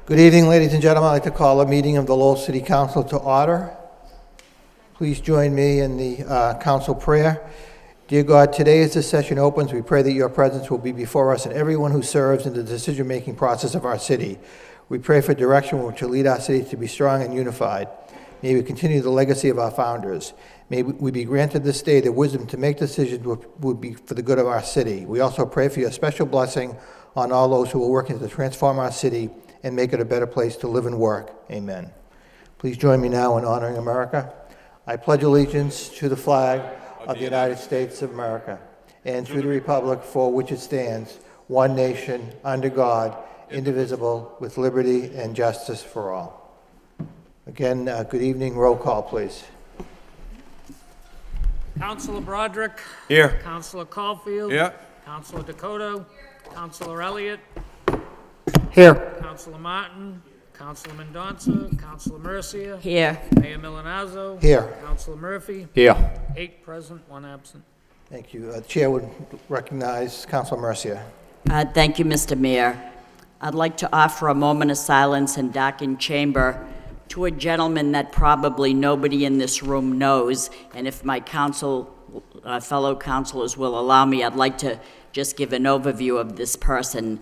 Good evening, ladies and gentlemen. I'd like to call a meeting of the Lowell City Council to order. Please join me in the council prayer. Dear God, today as this session opens, we pray that your presence will be before us and everyone who serves in the decision-making process of our city. We pray for direction which will lead our city to be strong and unified. May we continue the legacy of our founders. May we be granted this day the wisdom to make decisions which would be for the good of our city. We also pray for your special blessing on all those who are working to transform our city and make it a better place to live and work. Amen. Please join me now in honoring America. I pledge allegiance to the flag of the United States of America and to the republic for which it stands, one nation, under God, indivisible, with liberty and justice for all. Again, good evening. Roll call, please. Councilor Broderick. Here. Councilor Caulfield. Here. Councilor Dakota. Councilor Elliott. Here. Councilor Martin. Councilor Mendonça. Councilor Mercia. Here. Mayor Milanazzo. Here. Councilor Murphy. Here. 8 present, 1 absent. Thank you. The chair would recognize Councilor Mercia. Thank you, Mr. Mayor. I'd like to offer a moment of silence and darkened chamber to a gentleman that probably nobody in this room knows, and if my fellow councilors will allow me, I'd like to just give an overview of this person.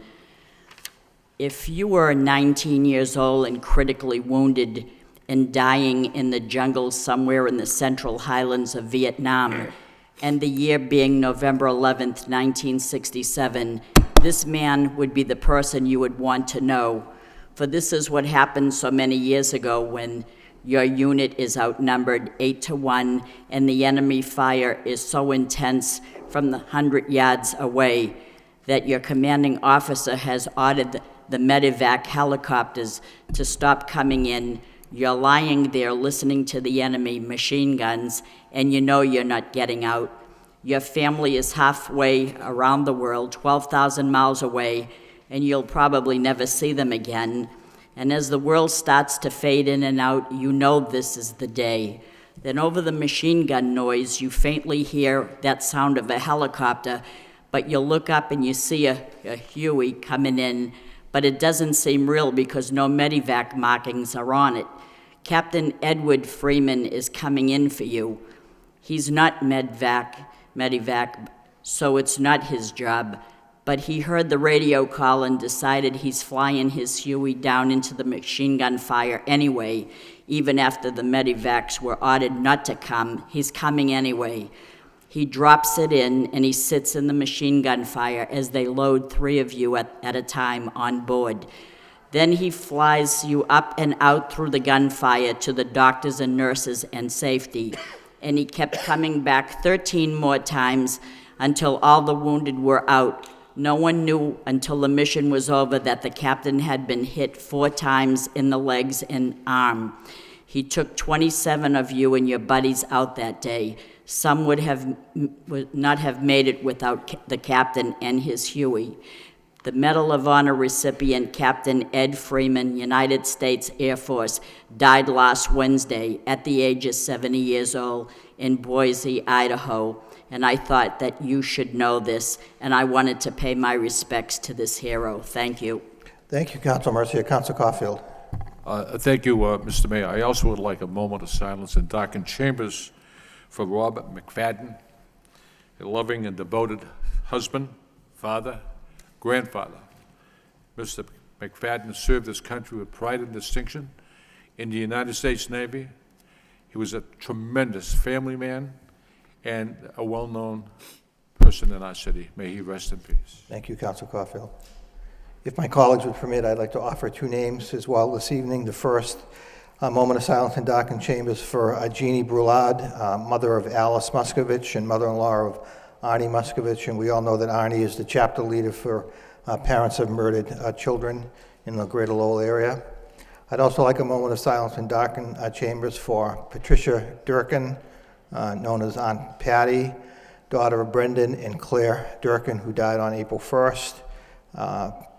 If you were 19 years old and critically wounded and dying in the jungle somewhere in the central highlands of Vietnam, and the year being November 11th, 1967, this man would be the person you would want to know. For this is what happened so many years ago when your unit is outnumbered 8-1 and the enemy fire is so intense from the 100 yards away that your commanding officer has ordered the medevac helicopters to stop coming in. You're lying there listening to the enemy machine guns and you know you're not getting out. Your family is halfway around the world, 12,000 miles away, and you'll probably never see them again. And as the world starts to fade in and out, you know this is the day. Then over the machine gun noise, you faintly hear that sound of a helicopter, but you look up and you see a Huey coming in, but it doesn't seem real because no medevac markings are on it. Captain Edward Freeman is coming in for you. He's not medevac, so it's not his job. But he heard the radio call and decided he's flying his Huey down into the machine gun fire anyway. Even after the medevacs were ordered not to come, he's coming anyway. He drops it in and he sits in the machine gun fire as they load 3 of you at a time on board. Then he flies you up and out through the gunfire to the doctors and nurses and safety. And he kept coming back 13 more times until all the wounded were out. No one knew until the mission was over that the captain had been hit 4 times in the legs and arm. He took 27 of you and your buddies out that day. Some would not have made it without the captain and his Huey. The Medal of Honor recipient, Captain Ed Freeman, United States Air Force, died last Wednesday at the age of 70 years old in Boise, Idaho. And I thought that you should know this, and I wanted to pay my respects to this hero. Thank you. Thank you, Councilor Mercia. Councilor Caulfield. Thank you, Mr. Mayor. I also would like a moment of silence in darkened chambers for Robert McFadden, a loving and devoted husband, father, grandfather. Mr. McFadden served this country with pride and distinction in the United States Navy. He was a tremendous family man and a well-known person in our city. May he rest in peace. Thank you, Councilor Caulfield. If my colleagues would permit, I'd like to offer 2 names as well this evening. The first, a moment of silence in darkened chambers for Jeannie Brulard, mother of Alice Muscovich and mother-in-law of Arnie Muscovich. And we all know that Arnie is the chapter leader for parents of murdered children in the greater Lowell area. I'd also like a moment of silence in darkened chambers for Patricia Durkin, known as Aunt Patty, daughter of Brendan and Claire Durkin, who died on April 1st.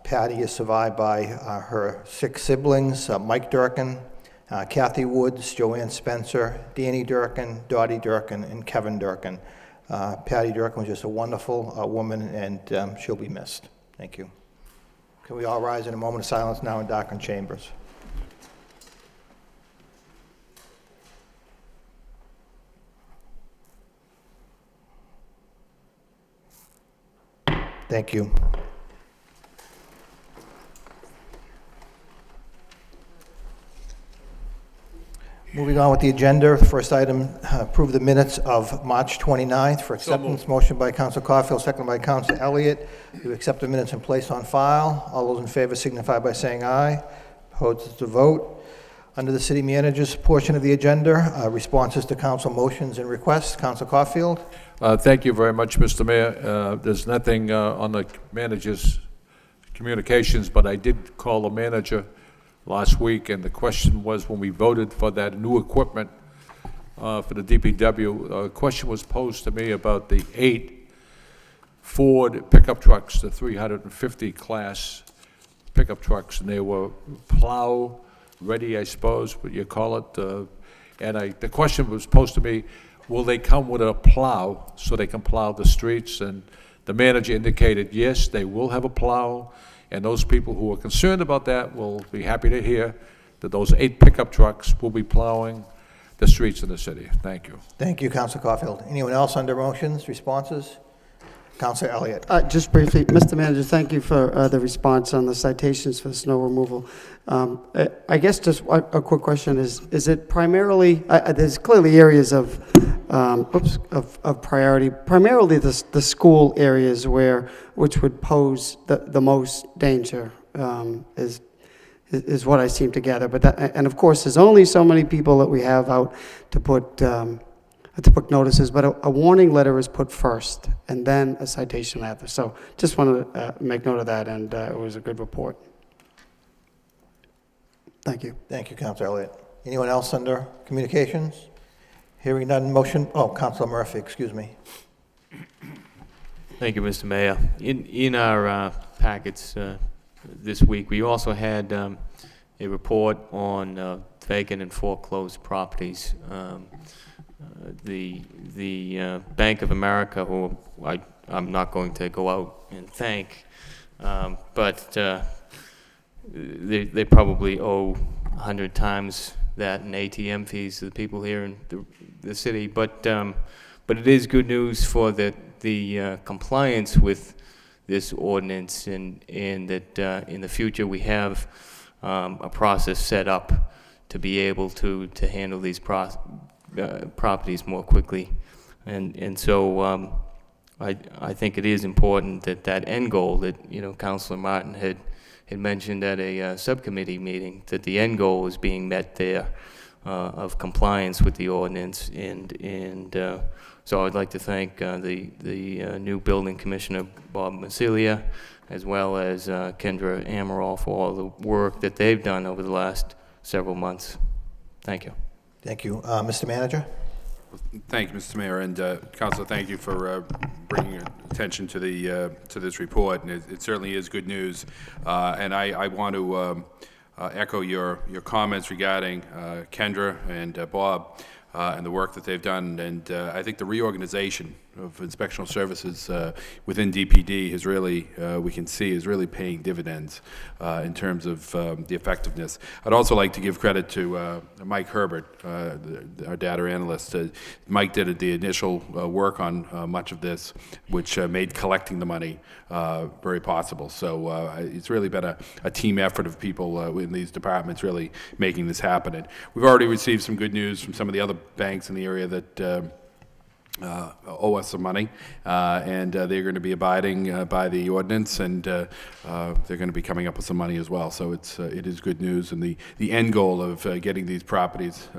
Patty is survived by her 6 siblings, Mike Durkin, Kathy Woods, Joanne Spencer, Danny Durkin, Dottie Durkin, and Kevin Durkin. Patty Durkin was just a wonderful woman, and she'll be missed. Thank you. Can we all rise in a moment of silence now in darkened chambers? Thank you. Moving on with the agenda, the first item, approve the minutes of March 29th for acceptance. Motion by Council Caulfield, seconded by Council Elliott. To accept the minutes and place on file. All those in favor signify by saying aye. Opposed to vote. Under the city manager's portion of the agenda, responses to council motions and requests. Council Caulfield. Thank you very much, Mr. Mayor. There's nothing on the manager's communications, but I did call the manager last week, and the question was, when we voted for that new equipment for the DPW, a question was posed to me about the 8 Ford pickup trucks, the 350 class pickup trucks, and they were plow ready, I suppose, what you call it. And the question was posed to me, will they come with a plow so they can plow the streets? And the manager indicated, yes, they will have a plow. And those people who are concerned about that will be happy to hear that those 8 pickup trucks will be plowing the streets in the city. Thank you. Thank you, Council Caulfield. Anyone else under motions, responses? Council Elliott. Just briefly, Mr. Manager, thank you for the response on the citations for snow removal. I guess just a quick question is it primarily, there's clearly areas of priority, primarily the school areas which would pose the most danger, is what I seem to gather. But and of course, there's only so many people that we have out to put notices, but a warning letter is put first, and then a citation after. So just wanted to make note of that, and it was a good report. Thank you. Thank you, Council Elliott. Anyone else under communications? Hearing none, motion, Councilor Murphy, excuse me. Thank you, Mr. Mayor. In our packets this week, we also had a report on vacant and foreclosed properties. The Bank of America, who I'm not going to go out and thank, but they probably owe 100 times that in ATM fees to the people here in the city. But it is good news for the compliance with this ordinance, and that in the future we have a process set up to be able to handle these properties more quickly, and so I think it is important that end goal that Councilor Martin had mentioned at a subcommittee meeting, that the end goal is being met there of compliance with the ordinance, and so I'd like to thank the new building commissioner Bob Massilia, as well as Kendra Amaral, for all the work that they've done over the last several months. Thank you. Thank you. Mr. Manager? Thank you, Mr. Mayor, and Councilor, thank you for bringing attention to this report, and it certainly is good news. And I want to echo your comments regarding Kendra and Bob and the work that they've done, and I think the reorganization of inspectional services within DPD has really, we can see, is really paying dividends in terms of the effectiveness. I'd also like to give credit to Mike Herbert, our data analyst. Mike did the initial work on much of this, which made collecting the money very possible. So it's really been a team effort of people in these departments really making this happen. And we've already received some good news from some of the other banks in the area that owe us some money, and they're going to be abiding by the ordinance, and they're going to be coming up with some money as well. So it is good news, and the end goal of getting these properties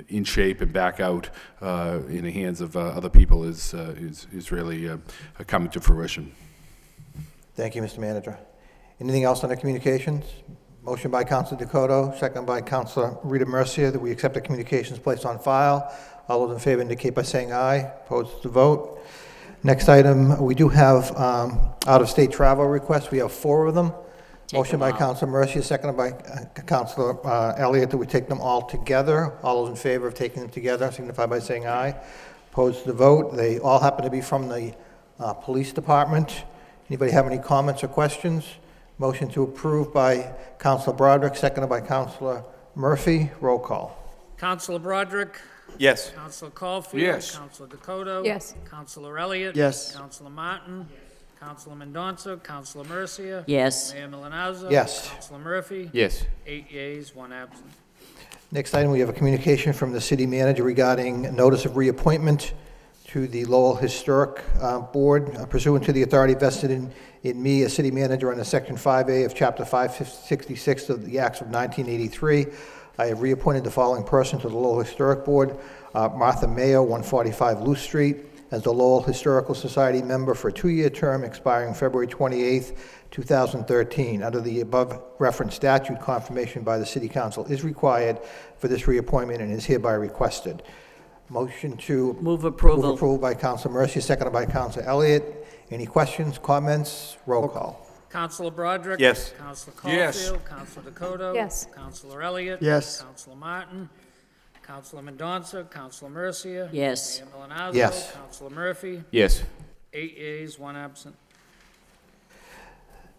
in shape and back out in the hands of other people is really coming to fruition. Thank you, Mr. Manager. Anything else on the communications? Motion by Councilor Dakota, second by Councilor Rita Mercier, that we accept the communications placed on file. All those in favor indicate by saying aye. Opposed to vote. Next item, we do have out-of-state travel requests. We have 4 of them. Motion by Councilor Mercier, seconded by Councilor Elliott, that we take them all together. All those in favor of taking them together signify by saying aye. Opposed to vote. They all happen to be from the police department. Anybody have any comments or questions? Motion to approve by Counselor Broderick, seconded by Counselor Murphy. Roll call. Counselor Broderick? Yes. Counselor Caulfield? Yes. Counselor Dakota? Yes. Counselor Elliott? Yes. Counselor Martin? Counselor Mendonça? Counselor Mercia? Yes. Mayor Milonazo? Yes. Counselor Murphy? Yes. 8 yeas, 1 absent. Next item, we have a communication from the city manager regarding notice of reappointment to the Lowell Historic Board pursuant to the authority vested in me as city manager under Section 5A of Chapter 566 of the Acts of 1983. I have reappointed the following person to the Lowell Historic Board: Martha Mayo, 145 Luce Street, as the Lowell Historical Society member for a 2-year term expiring February 28th, 2013. Under the above referenced statute, confirmation by the City Council is required for this reappointment and is hereby requested. Motion to Move approval. move approval by Councilor Mercia, seconded by Councilor Elliott. Any questions, comments? Roll call. Counselor Broderick? Yes. Counselor Yes. Caulfield? Counselor Dakota? Yes. Counselor Elliott? Yes. Counselor Martin? Counselor Mendonça? Counselor Mercia? Yes. Mayor Milonazo? Yes. Counselor Murphy? Yes. 8 yeas, 1 absent.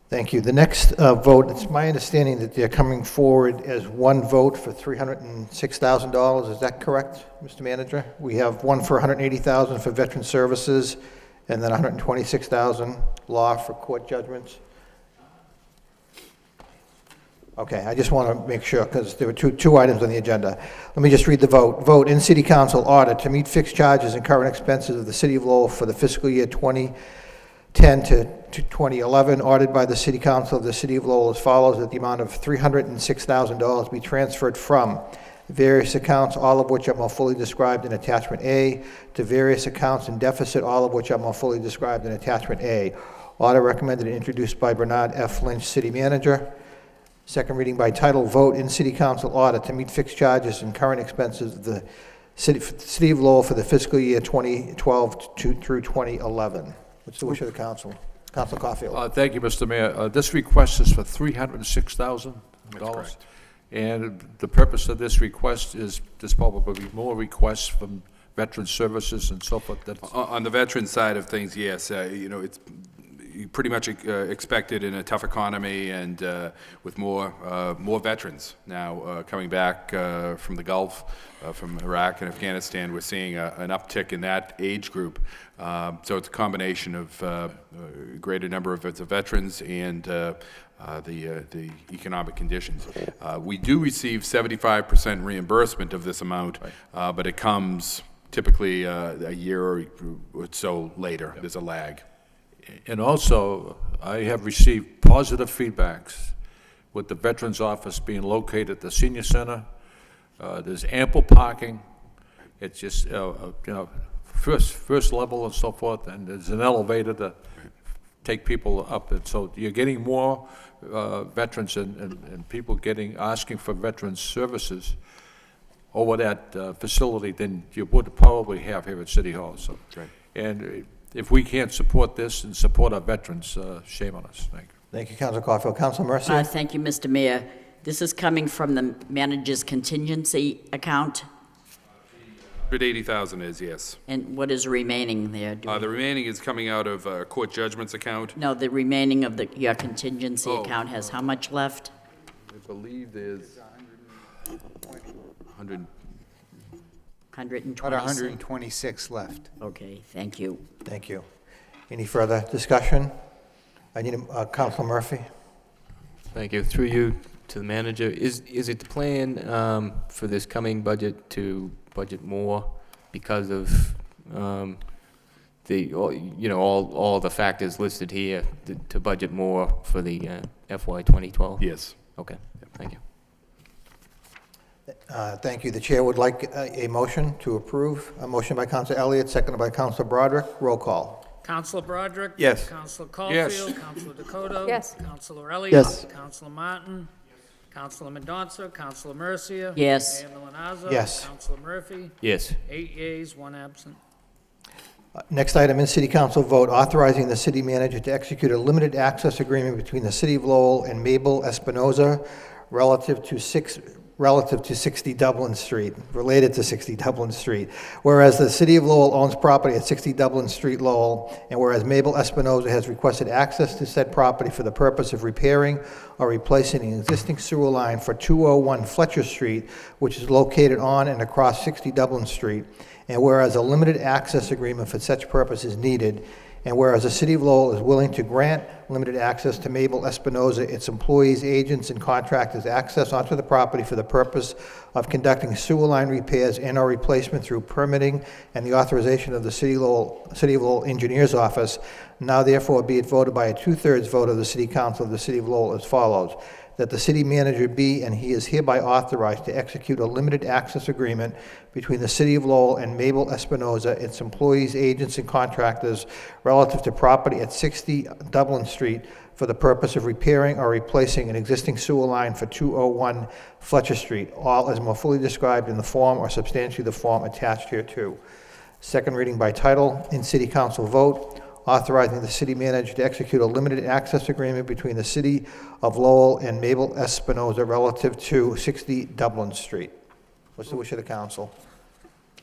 Thank you. The next vote, it's my understanding that they're coming forward as one vote for $306,000. Is that correct, Mr. Manager? We have one for $180,000 for veteran services, and then $126,000 law for court judgments. Okay, I just want to make sure, because there were two items on the agenda. Let me just read the vote. Vote in City Council order to meet fixed charges and current expenses of the City of Lowell for the fiscal year 2010 to 2011, ordered by the City Council of the City of Lowell as follows: that the amount of $306,000 be transferred from various accounts, all of which are more fully described in Attachment A, to various accounts in deficit, all of which are more fully described in Attachment A. Order recommended and introduced by Bernard F. Lynch, City Manager. Second reading by title, vote in City Council order to meet fixed charges and current expenses of the City of Lowell for the fiscal year 2012 through 2011. What's the wish of the council? Council Caulfield. Thank you, Mr. Mayor. This request is for $306,000. correct. And the purpose of this request is there's probably more requests from veteran services and so forth. On the veteran side of things, yes, it's pretty much expected in a tough economy and with more veterans now coming back from the Gulf, from Iraq and Afghanistan. We're seeing an uptick in that age group. So it's a combination of a greater number of veterans and the economic conditions. We do receive 75% reimbursement of this amount, but it comes typically a year or so later. There's a lag. And also, I have received positive feedbacks with the Veterans Office being located at the senior center. There's ample parking. It's just, first level and so forth, and there's an elevator to take people up. And so you're getting more veterans and people asking for veterans services over that facility than you would probably have here at City Hall. So, Right. And if we can't support this and support our veterans, shame on us. Thank you. Thank you, Council Caulfield. Council Mercia. Thank you, Mr. Mayor. This is coming from the manager's contingency account, 180,000 is, yes. and what is remaining there? The remaining is coming out of court judgments account. No, the remaining of your contingency Oh. account has how much left? I believe there's 100. 126? About 126 left. Okay, thank you. Thank you. Any further discussion? I need Council Murphy. Thank you. Through you to the manager, is it the plan for this coming budget to budget more because of all the factors listed here to budget more for the FY 2012? Yes. Okay. Thank you. Thank you. The chair would like a motion to approve. A motion by Council Elliott, seconded by Council Broderick. Roll call. Counselor Broderick? Yes. Counselor Yes. Caulfield? Counselor Dakota? Yes. Counselor Elliott? Yes. Counselor Martin? Counselor Mendonça? Counselor Mercia? Yes. Mayor Milonazo? Yes. Counselor Murphy? Yes. 8 yeas, 1 absent. Next item in City Council vote, authorizing the city manager to execute a limited access agreement between the City of Lowell and Mabel Espinoza relative to 6 relative to 60 Dublin Street, related to 60 Dublin Street. Whereas the City of Lowell owns property at 60 Dublin Street, Lowell, and whereas Mabel Espinoza has requested access to said property for the purpose of repairing or replacing an existing sewer line for 201 Fletcher Street, which is located on and across 60 Dublin Street, and whereas a limited access agreement for such purpose is needed, and whereas the City of Lowell is willing to grant limited access to Mabel Espinoza, its employees, agents, and contractors access onto the property for the purpose of conducting sewer line repairs and/or replacement through permitting and the authorization of the City of Lowell Engineer's Office, now therefore be it voted by a 2/3 vote of the City Council of the City of Lowell as follows: that the city manager be and he is hereby authorized to execute a limited access agreement between the City of Lowell and Mabel Espinoza, its employees, agents, and contractors relative to property at 60 Dublin Street for the purpose of repairing or replacing an existing sewer line for 201 Fletcher Street, all as more fully described in the form or substantially the form attached hereto. Second reading by title, in City Council vote, authorizing the city manager to execute a limited access agreement between the City of Lowell and Mabel Espinoza relative to 60 Dublin Street. What's the wish of the council?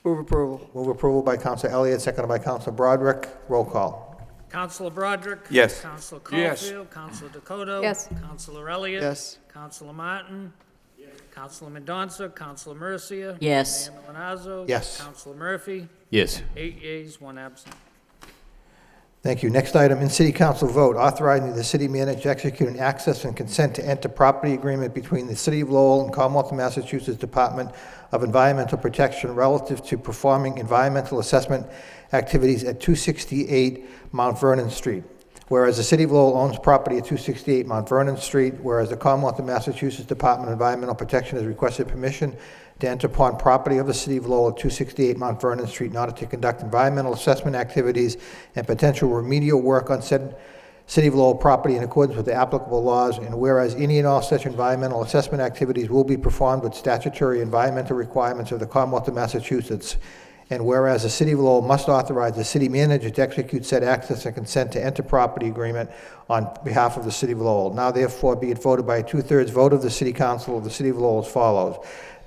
Move approval. Move approval by Councilor Elliott, seconded by Councilor Broderick. Roll call. Councilor Broderick? Yes. Councilor Yes. Caulfield? Councilor Dakota? Yes. Councilor Elliott? Yes. Councilor Martin? Yes. Councilor Mendoza? Councilor Mercia? Yes. Mayor Milonazo? Yes. Councilor Murphy? Yes. 8 yeas, 1 absent. Thank you. Next item, in City Council vote, authorizing the city manager to execute an access and consent to enter property agreement between the City of Lowell and Commonwealth of Massachusetts Department of Environmental Protection relative to performing environmental assessment activities at 268 Mount Vernon Street. Whereas the City of Lowell owns property at 268 Mount Vernon Street, whereas the Commonwealth of Massachusetts Department of Environmental Protection has requested permission to enter upon property of the City of Lowell at 268 Mount Vernon Street in order to conduct environmental assessment activities and potential remedial work on said City of Lowell property in accordance with the applicable laws, and whereas any and all such environmental assessment activities will be performed with statutory environmental requirements of the Commonwealth of Massachusetts, and whereas the City of Lowell must authorize the city manager to execute said access and consent to enter property agreement on behalf of the City of Lowell. Now therefore be it voted by a 2/3 vote of the City Council of the City of Lowell as follows: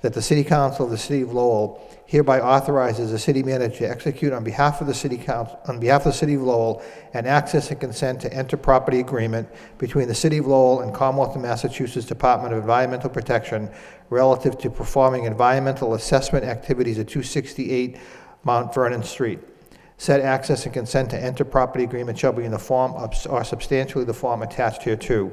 that the City Council of the City of Lowell hereby authorizes the city manager to execute on behalf of the City Council, on behalf of the City of Lowell, an access and consent to enter property agreement between the City of Lowell and Commonwealth of Massachusetts Department of Environmental Protection relative to performing environmental assessment activities at 268 Mount Vernon Street. Said access and consent to enter property agreement shall be in the form of, or substantially the form attached hereto.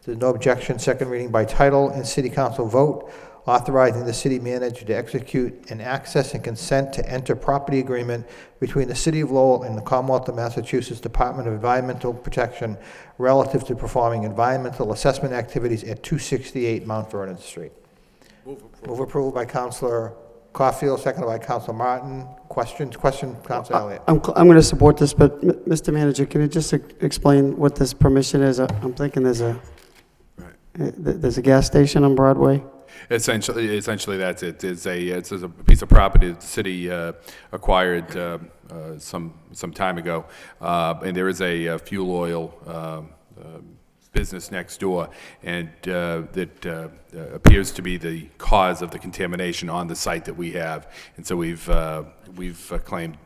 There's no objection. Second reading by title and City Council vote, authorizing the city manager to execute an access and consent to enter property agreement between the City of Lowell and the Commonwealth of Massachusetts Department of Environmental Protection relative to performing environmental assessment activities at 268 Mount Vernon Street. Move approval by Councilor Caulfield, seconded by Councilor Martin. Question, Councilor Elliott. I'm going to support this, but Mr. Manager, can you just explain what this permission is? I'm thinking there's a gas station on Broadway. Essentially, that's it. It's a piece of property that the city acquired some time ago, and there is a fuel oil business next door, and that appears to be the cause of the contamination on the site that we have, and so we've claimed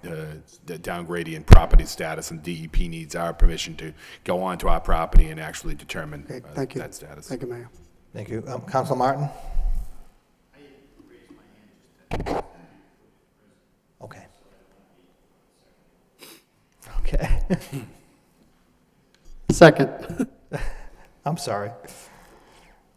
the down gradient property status, and DEP needs our permission to go onto our property and actually determine Okay, thank you. that status. Thank you, Mayor. Thank you. Councilor Martin? Okay. Okay. Second. I'm sorry.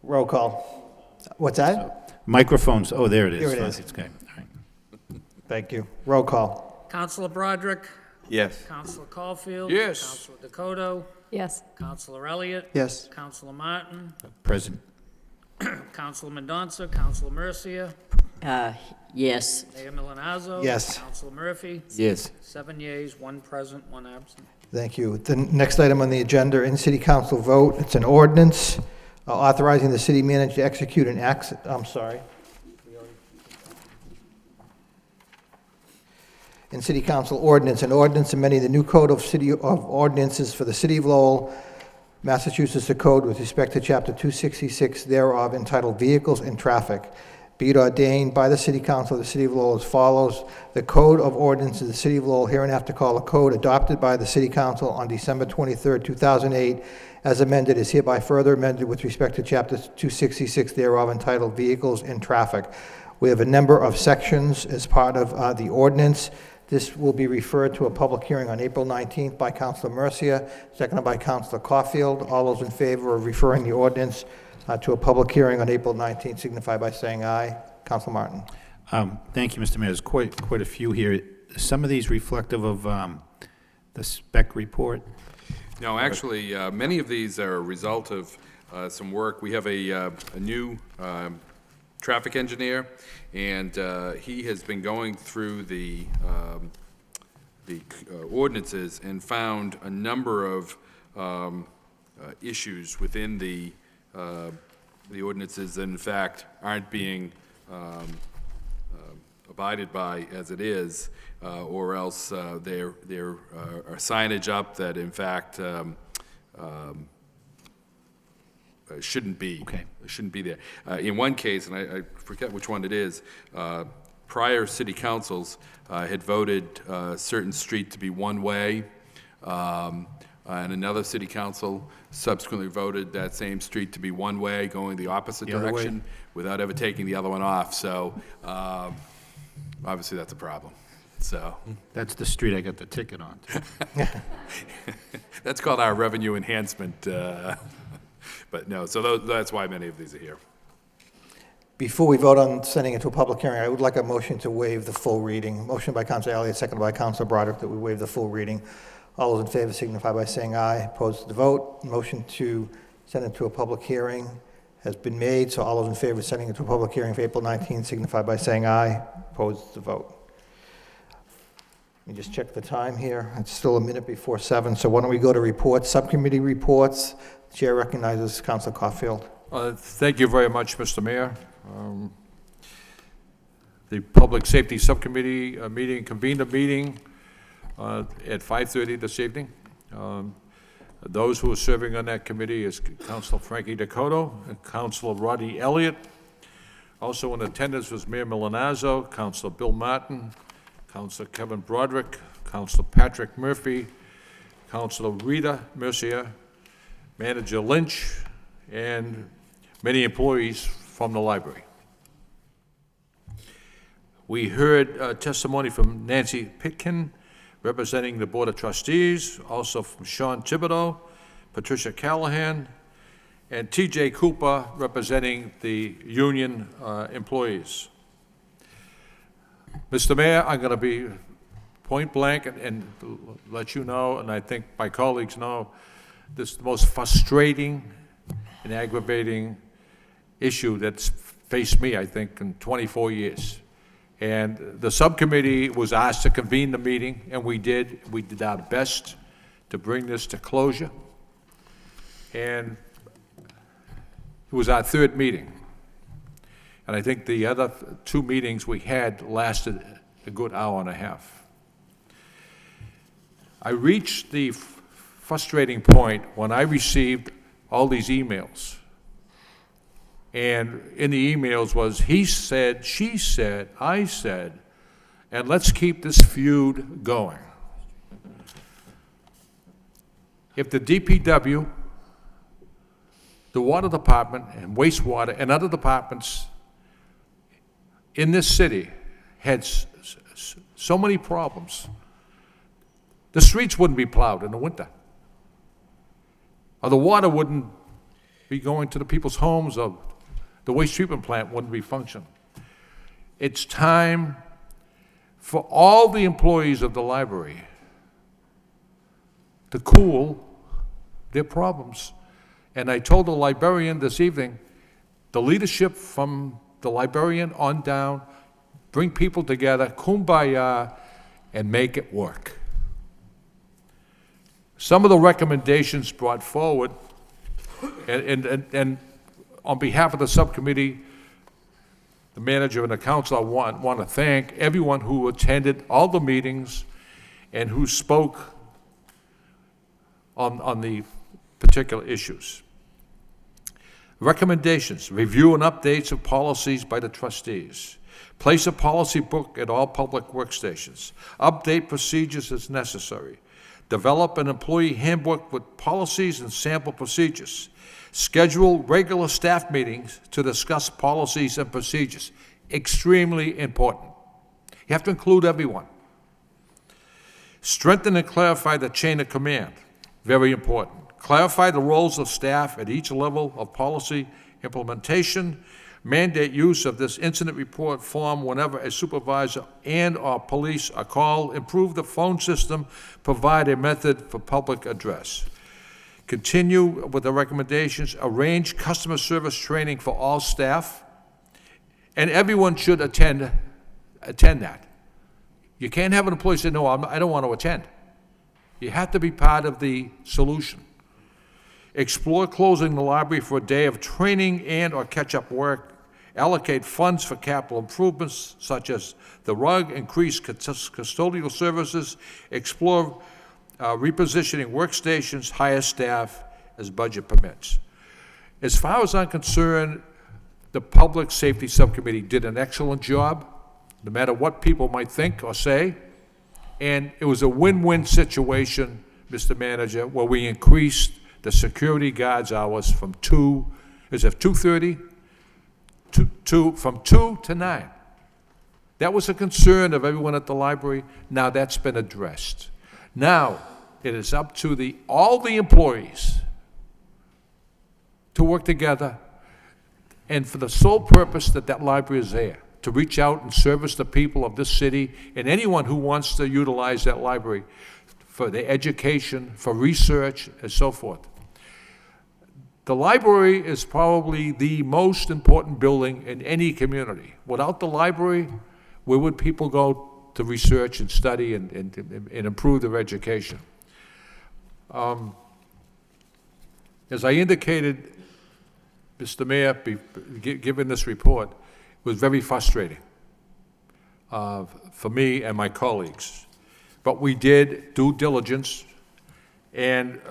Roll call. What's that? Microphones, oh, there it is. Here it is. It's okay. All right. Thank you. Roll call. Councilor Broderick? Yes. Councilor Caulfield? Yes. Councilor Dakota? Yes. Councilor Elliott? Yes. Councilor Martin? Present. Councilor Mendoza? Councilor Mercia? Yes. Mayor Milonazo? Yes. Councilor Murphy? Yes. 7 yeas, 1 present, 1 absent. Thank you. The next item on the agenda, in City Council vote, it's an ordinance authorizing the city manager to execute an I'm sorry. In City Council ordinance, an ordinance amending the new code of city of ordinances for the City of Lowell, Massachusetts the Code with respect to Chapter 266 thereof entitled Vehicles and Traffic. Be it ordained by the City Council of the City of Lowell as follows. The Code of Ordinances of the City of Lowell, hereinafter called a code adopted by the City Council on December 23, 2008, as amended, is hereby further amended with respect to Chapter 266 thereof entitled Vehicles and Traffic. We have a number of sections as part of the ordinance. This will be referred to a public hearing on April 19th by Councilor Mercia, seconded by Councilor Caulfield. All those in favor of referring the ordinance to a public hearing on April 19th signify by saying aye. Councilor Martin. Thank you, Mr. Mayor. There's quite a few here. Some of these reflective of the spec report. No, actually, many of these are a result of some work. We have a new traffic engineer, and he has been going through the ordinances and found a number of issues within the ordinances that, in fact, aren't being abided by as it is, or else there are signage up that, in fact, shouldn't be. Okay. Shouldn't be there. In one case, and I forget which one it is, prior city councils had voted a certain street to be one-way, and another city council subsequently voted that same street to be one-way, going the opposite The other way? direction, without ever taking the other one off. So, obviously, that's a problem. So, That's the street I got the ticket on. that's called our revenue enhancement. But no, so that's why many of these are here. Before we vote on sending it to a public hearing, I would like a motion to waive the full reading. Motion by Councilor Elliott, seconded by Councilor Broderick, that we waive the full reading. All those in favor signify by saying aye. Opposed to the vote. Motion to send it to a public hearing has been made, so all those in favor of sending it to a public hearing for April 19th signify by saying aye. Opposed to the vote. Let me just check the time here. It's still a minute before 7, so why don't we go to reports, subcommittee reports. The chair recognizes Councilor Caulfield. Thank you very much, Mr. Mayor. The Public Safety Subcommittee meeting convened a meeting at 5:30 this evening. Those who are serving on that committee is Councilor Frankie Dakota and Councilor Roddy Elliott. Also in attendance was Mayor Milanazzo, Councilor Bill Martin, Councilor Kevin Broderick, Councilor Patrick Murphy, Councilor Rita Mercier, Manager Lynch, and many employees from the library. We heard testimony from Nancy Pitkin, representing the Board of Trustees, also from Sean Thibodeau, Patricia Callahan, and T.J. Cooper, representing the union employees. Mr. Mayor, I'm going to be point blank and let you know, and I think my colleagues know, this is the most frustrating and aggravating issue that's faced me, I think, in 24 years. And the subcommittee was asked to convene the meeting, and we did. We did our best to bring this to closure. And it was our third meeting. And I think the other two meetings we had lasted a good hour and a half. I reached the frustrating point when I received all these emails. And in the emails was, he said, she said, I said, and let's keep this feud going. If the DPW, the water department, and wastewater, and other departments in this city had so many problems, the streets wouldn't be plowed in the winter. Or the water wouldn't be going to the people's homes, or the waste treatment plant wouldn't be functioning. It's time for all the employees of the library to cool their problems. And I told the librarian this evening, the leadership from the librarian on down, bring people together, kumbaya, and make it work. Some of the recommendations brought forward, and on behalf of the subcommittee, the manager and the council, I want to thank everyone who attended all the meetings and who spoke on the particular issues. Recommendations, review and updates of policies by the trustees. Place a policy book at all public workstations. Update procedures as necessary. Develop an employee handbook with policies and sample procedures. Schedule regular staff meetings to discuss policies and procedures. Extremely important. You have to include everyone. Strengthen and clarify the chain of command. Very important. Clarify the roles of staff at each level of policy implementation. Mandate use of this incident report form whenever a supervisor and/or police are called. Improve the phone system. Provide a method for public address. Continue with the recommendations. Arrange customer service training for all staff. And everyone should attend that. You can't have an employee say, no, I don't want to attend. You have to be part of the solution. Explore closing the library for a day of training and/or catch-up work. Allocate funds for capital improvements such as the rug, increase custodial services, explore repositioning workstations, hire staff as budget permits. As far as I'm concerned, the Public Safety Subcommittee did an excellent job, no matter what people might think or say, and it was a win-win situation, Mr. Manager, where we increased the security guards' hours from 2:30? From 2 to 9. That was a concern of everyone at the library. Now that's been addressed. Now it is up to all the employees to work together, and for the sole purpose that library is there, to reach out and service the people of this city and anyone who wants to utilize that library for their education, for research, and so forth. The library is probably the most important building in any community. Without the library, where would people go to research and study and improve their education? As I indicated, Mr. Mayor, given this report, it was very frustrating for me and my colleagues. But we did due diligence, and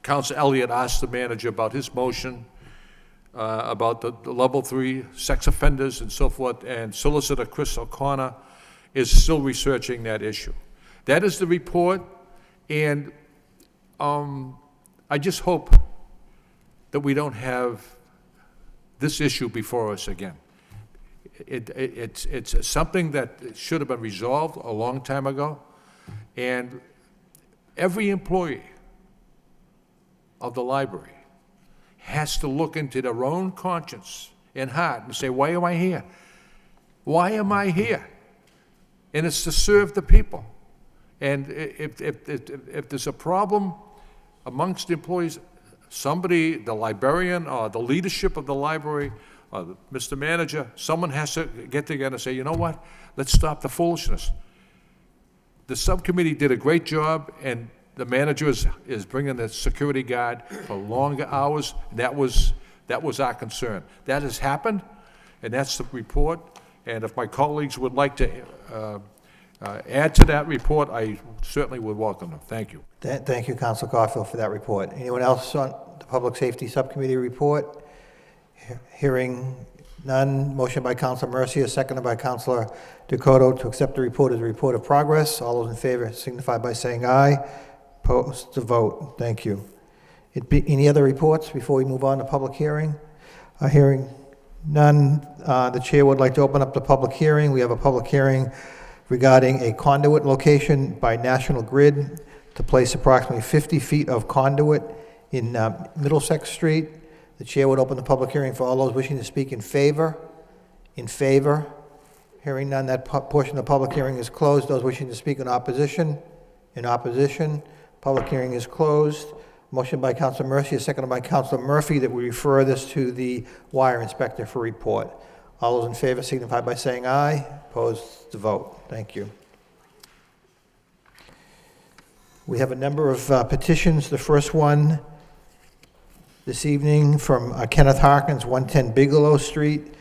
Council Elliott asked the manager about his motion, about the level 3 sex offenders and so forth, and Solicitor Chris O'Connor is still researching that issue. That is the report, and I just hope that we don't have this issue before us again. It's something that should have been resolved a long time ago, and every employee of the library has to look into their own conscience and heart and say, why am I here? Why am I here? And it's to serve the people. And if there's a problem amongst the employees, somebody, the librarian or the leadership of the library, or Mr. Manager, someone has to get together and say, you know what, let's stop the foolishness. The subcommittee did a great job, and the manager is bringing the security guard for longer hours. That was our concern. That has happened, and that's the report. And if my colleagues would like to add to that report, I certainly would welcome them. Thank you. Thank you, Councilor Caulfield, for that report. Anyone else on the Public Safety Subcommittee report? Hearing none. Motion by Councilor Mercia, seconded by Councilor Dakota to accept the report as a report of progress. All those in favor signify by saying aye. Opposed to vote. Thank you. Any other reports before we move on to public hearing? Hearing none. The chair would like to open up the public hearing. We have a public hearing regarding a conduit location by National Grid to place approximately 50 feet of conduit in Middlesex Street. The chair would open the public hearing for all those wishing to speak in favor. In favor. Hearing none, that portion of the public hearing is closed. Those wishing to speak in opposition. In opposition. Public hearing is closed. Motion by Councilor Mercia, seconded by Councilor Murphy, that we refer this to the wire inspector for report. All those in favor signify by saying aye. Opposed to vote. Thank you. We have a number of petitions. The first one this evening from Kenneth Harkins, 110 Bigelow Street,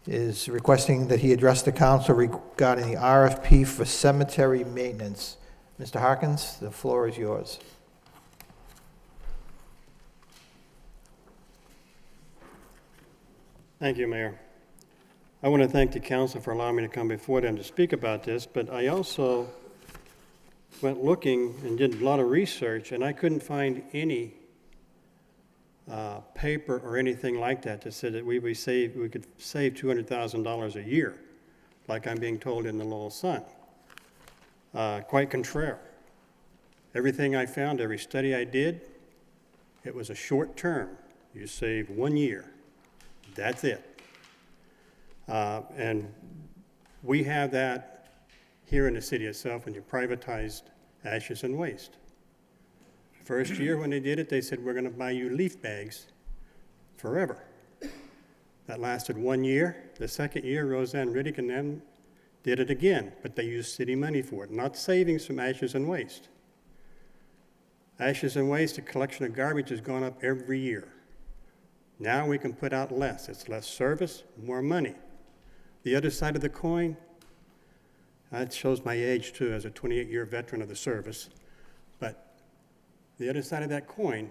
is requesting that he address the council regarding the RFP for cemetery maintenance. Mr. Harkins, the floor is yours. Thank you, Mayor. I want to thank the council for allowing me to come before them to speak about this, but I also went looking and did a lot of research, and I couldn't find any paper or anything like that that said that we could save $200,000 a year, like I'm being told in the Lowell Sun. Quite contrary. Everything I found, every study I did, it was a short term. You save 1 year. That's it. And we have that here in the city itself when you privatized ashes and waste. First year when they did it, they said, we're going to buy you leaf bags forever. That lasted 1 year. The second year, Roseanne Riddick and them did it again, but they used city money for it, not savings from ashes and waste. Ashes and waste, the collection of garbage has gone up every year. Now we can put out less. It's less service, more money. The other side of the coin, that shows my age too, as a 28-year veteran of the service, but the other side of that coin,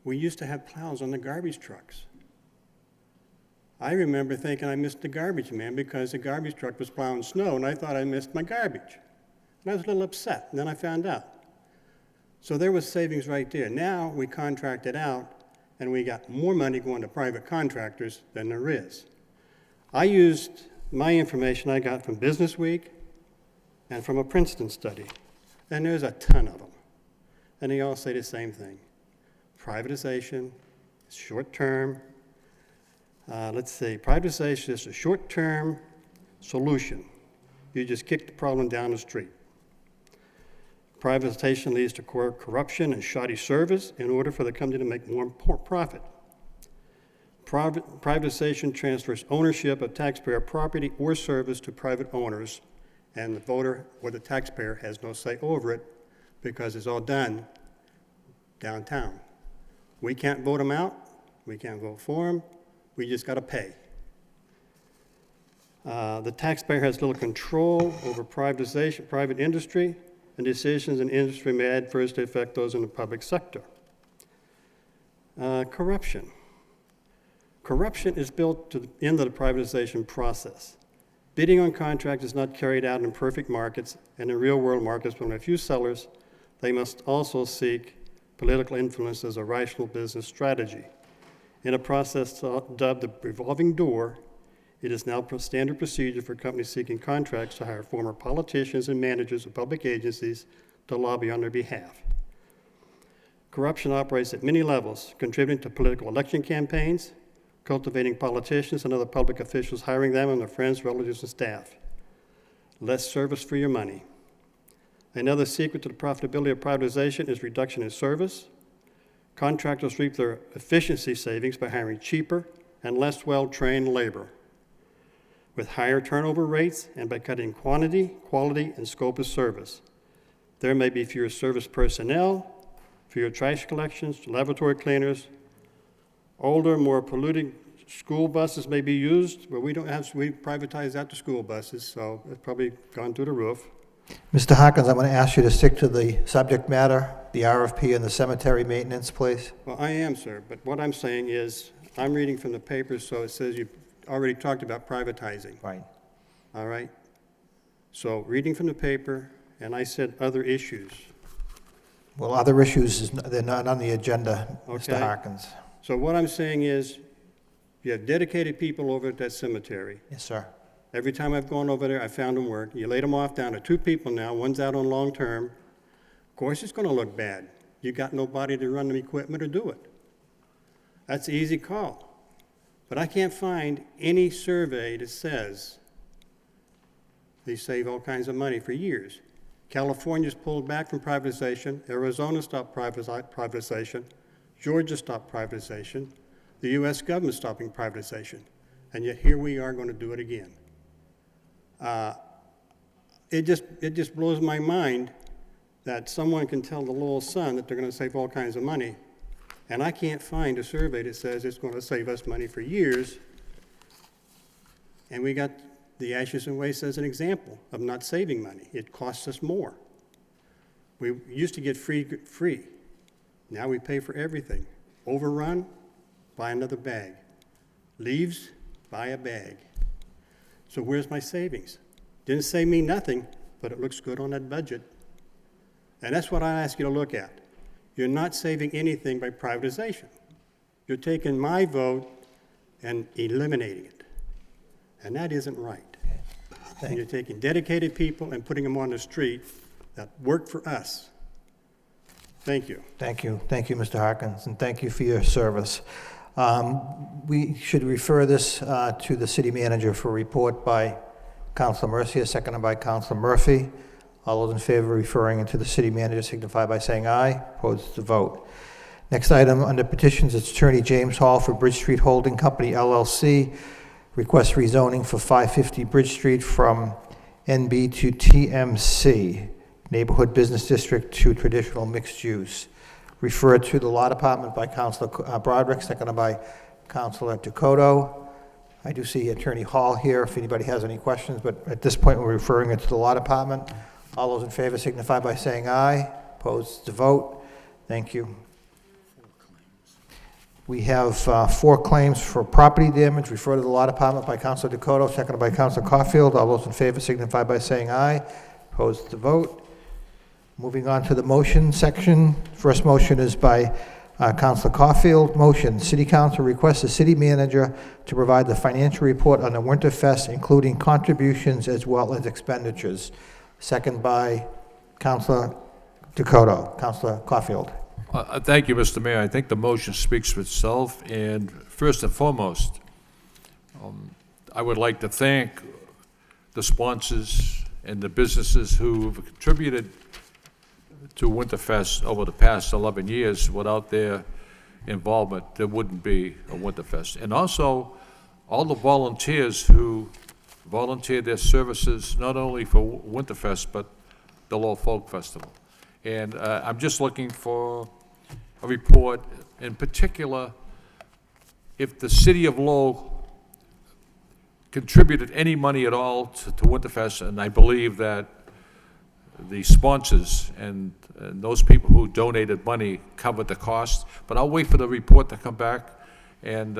we used to have plows on the garbage trucks. I remember thinking I missed the garbage man because the garbage truck was plowing snow and I thought I missed my garbage. And I was a little upset, and then I found out. So there was savings right there. Now we contract it out and we got more money going to private contractors than there is. I used my information I got from Business Week and from a Princeton study, and there's a ton of them. And they all say the same thing. Privatization, short-term. Let's see, privatization is a short-term solution. You just kick the problem down the street. Privatization leads to corruption and shoddy service in order for the company to make more profit. Privatization transfers ownership of taxpayer property or service to private owners, and the voter or the taxpayer has no say over it because it's all done downtown. We can't vote them out. We can't vote for them. We just got to pay. The taxpayer has little control over privatization, private industry, and decisions in industry may adversely affect those in the public sector. Corruption. Corruption is built to the end of the privatization process. Bidding on contracts is not carried out in perfect markets and in real-world markets, but when a few sellers, they must also seek political influence as a rational business strategy. In a process dubbed the revolving door, it is now standard procedure for companies seeking contracts to hire former politicians and managers of public agencies to lobby on their behalf. Corruption operates at many levels, contributing to political election campaigns, cultivating politicians and other public officials, hiring them and their friends, relatives, and staff. Less service for your money. Another secret to the profitability of privatization is reduction in service. Contractors reap their efficiency savings by hiring cheaper and less well-trained labor, with higher turnover rates and by cutting quantity, quality, and scope of service. There may be fewer service personnel, fewer trash collections, laboratory cleaners. Older, more polluting school buses may be used, but we privatize out the school buses, so it's probably gone through the roof. Mr. Hawkins, I'm going to ask you to stick to the subject matter, the RFP and the cemetery maintenance, please. Well, I am, sir, but what I'm saying is, I'm reading from the papers, so it says you already talked about privatizing. Right. All right? So, reading from the paper, and I said other issues. Well, other issues, they're not on the agenda, Mr. Okay. Hawkins. So what I'm saying is, you have dedicated people over at that cemetery. Yes, sir. Every time I've gone over there, I found them work. You laid them off down to 2 people now. One's out on long term. Of course, it's going to look bad. You got nobody to run the equipment or do it. That's an easy call. But I can't find any survey that says they save all kinds of money for years. California's pulled back from privatization. Arizona stopped privatization. Georgia stopped privatization. The U.S. government stopping privatization. And yet here we are going to do it again. It just blows my mind that someone can tell the Lowell Sun that they're going to save all kinds of money, and I can't find a survey that says it's going to save us money for years. And we got the ashes and waste as an example of not saving money. It costs us more. We used to get free. Now we pay for everything. Overrun, buy another bag. Leaves, buy a bag. So where's my savings? Didn't say me nothing, but it looks good on that budget. And that's what I ask you to look at. You're not saving anything by privatization. You're taking my vote and eliminating it. And that isn't right. And you're taking dedicated people and putting them on the street that work for us. Thank you. Thank you. Thank you, Mr. Harkins, and thank you for your service. We should refer this to the city manager for report by Councilor Mercia, seconded by Councilor Murphy. All those in favor of referring it to the city manager signify by saying aye. Opposed to vote. Next item under petitions, it's Attorney James Hall for Bridge Street Holding Company, LLC. Request rezoning for 550 Bridge Street from NB to TMC, Neighborhood Business District to traditional mixed use. Referred to the Law Department by Councilor Broderick, seconded by Councilor Dakota. I do see Attorney Hall here if anybody has any questions, but at this point we're referring it to the Law Department. All those in favor signify by saying aye. Opposed to vote. Thank you. We have 4 claims for property damage. Refer to the Law Department by Councilor Dakota, seconded by Councilor Caulfield. All those in favor signify by saying aye. Opposed to vote. Moving on to the motion section. First motion is by Councilor Caulfield. Motion, City Council requests the city manager to provide the financial report on the Winterfest, including contributions as well as expenditures. Second by Councilor Dakota. Councilor Caulfield. Thank you, Mr. Mayor. I think the motion speaks for itself, and first and foremost, I would like to thank the sponsors and the businesses who have contributed to Winterfest over the past 11 years. Without their involvement, there wouldn't be a Winterfest. And also, all the volunteers who volunteered their services, not only for Winterfest, but the Lowell Folk Festival. And I'm just looking for a report, in particular, if the city of Lowell contributed any money at all to Winterfest, and I believe that the sponsors and those people who donated money covered the cost. But I'll wait for the report to come back, and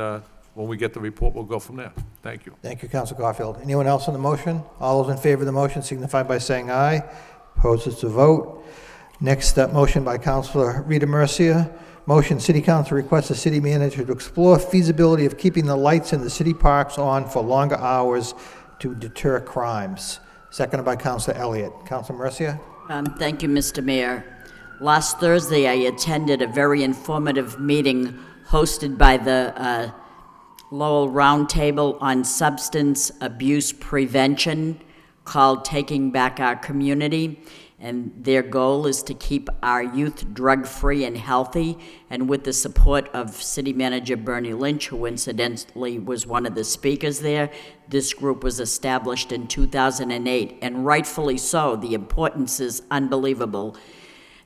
when we get the report, we'll go from there. Thank you. Thank you, Councilor Caulfield. Anyone else on the motion? All those in favor of the motion signify by saying aye. Opposed to vote. Next motion by Councilor Rita Mercia. Motion, City Council requests the city manager to explore feasibility of keeping the lights in the city parks on for longer hours to deter crimes. Seconded by Councilor Elliott. Councilor Mercia? Thank you, Mr. Mayor. Last Thursday, I attended a very informative meeting hosted by the Lowell Roundtable on Substance Abuse Prevention called Taking Back Our Community. And their goal is to keep our youth drug-free and healthy. And with the support of City Manager Bernie Lynch, who incidentally was one of the speakers there, this group was established in 2008, and rightfully so. The importance is unbelievable.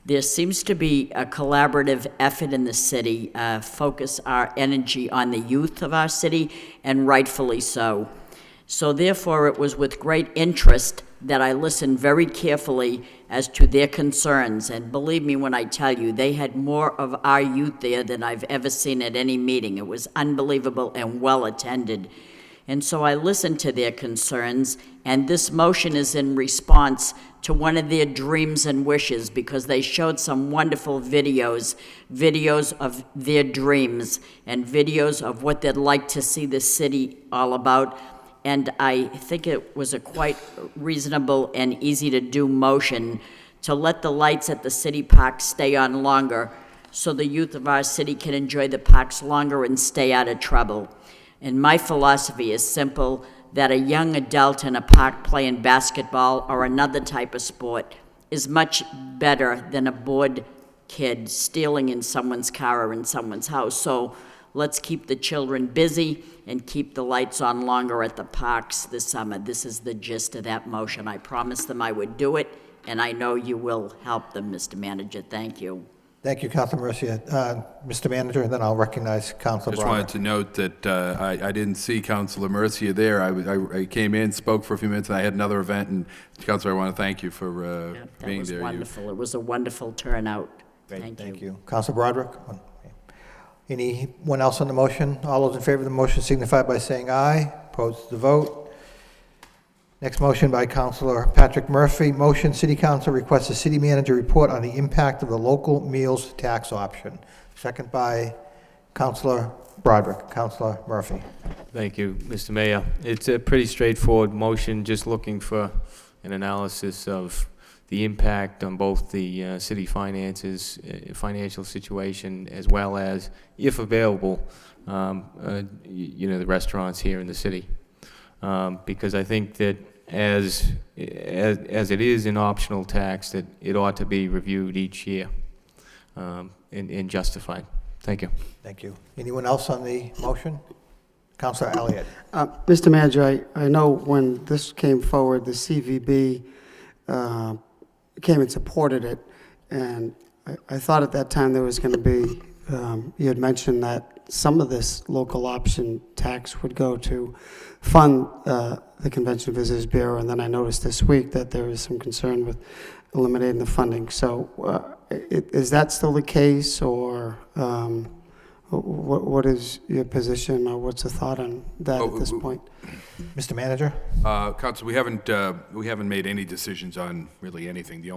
There seems to be a collaborative effort in the city, focus our energy on the youth of our city, and rightfully so. So therefore, it was with great interest that I listened very carefully as to their concerns. And believe me when I tell you, they had more of our youth there than I've ever seen at any meeting. It was unbelievable and well attended. And so I listened to their concerns, and this motion is in response to one of their dreams and wishes, because they showed some wonderful videos of their dreams and videos of what they'd like to see the city all about. And I think it was a quite reasonable and easy to do motion to let the lights at the city park stay on longer so the youth of our city can enjoy the parks longer and stay out of trouble. And my philosophy is simple, that a young adult in a park playing basketball or another type of sport is much better than a bored kid stealing in someone's car or in someone's house. So let's keep the children busy and keep the lights on longer at the parks this summer. This is the gist of that motion. I promised them I would do it, and I know you will help them, Mr. Manager. Thank you. Thank you, Councilor Mercia. Mr. Manager, and then I'll recognize Councilor Just Broderick. wanted to note that I didn't see Councilor Mercia there. I came in, spoke for a few minutes, and I had another event. And Councilor, I want to thank you for being there. That was wonderful. It was a wonderful turnout. Great, Thank you. Councilor Broderick? Anyone else on the motion? All those in favor of the motion signify by saying aye. Opposed to the vote. Next motion by Councilor Patrick Murphy. Motion, City Council requests the city manager report on the impact of the local meals tax option. Second by Councilor Broderick. Councilor Murphy. Thank you, Mr. Mayor. It's a pretty straightforward motion, just looking for an analysis of the impact on both the city finances, financial situation, as well as, if available, the restaurants here in the city. Because I think that as it is an optional tax, that it ought to be reviewed each year and justified. Thank you. Thank you. Anyone else on the motion? Councilor Elliott. Mr. Manager, I know when this came forward, the CVB came and supported it, and I thought at that time there was going to be, you had mentioned that some of this local option tax would go to fund the Convention Visitors Bureau, and then I noticed this week that there is some concern with eliminating the funding. So is that still the case, or what is your position, or what's the thought on that at this point? Mr. Manager? Council, we haven't made any decisions on really anything. The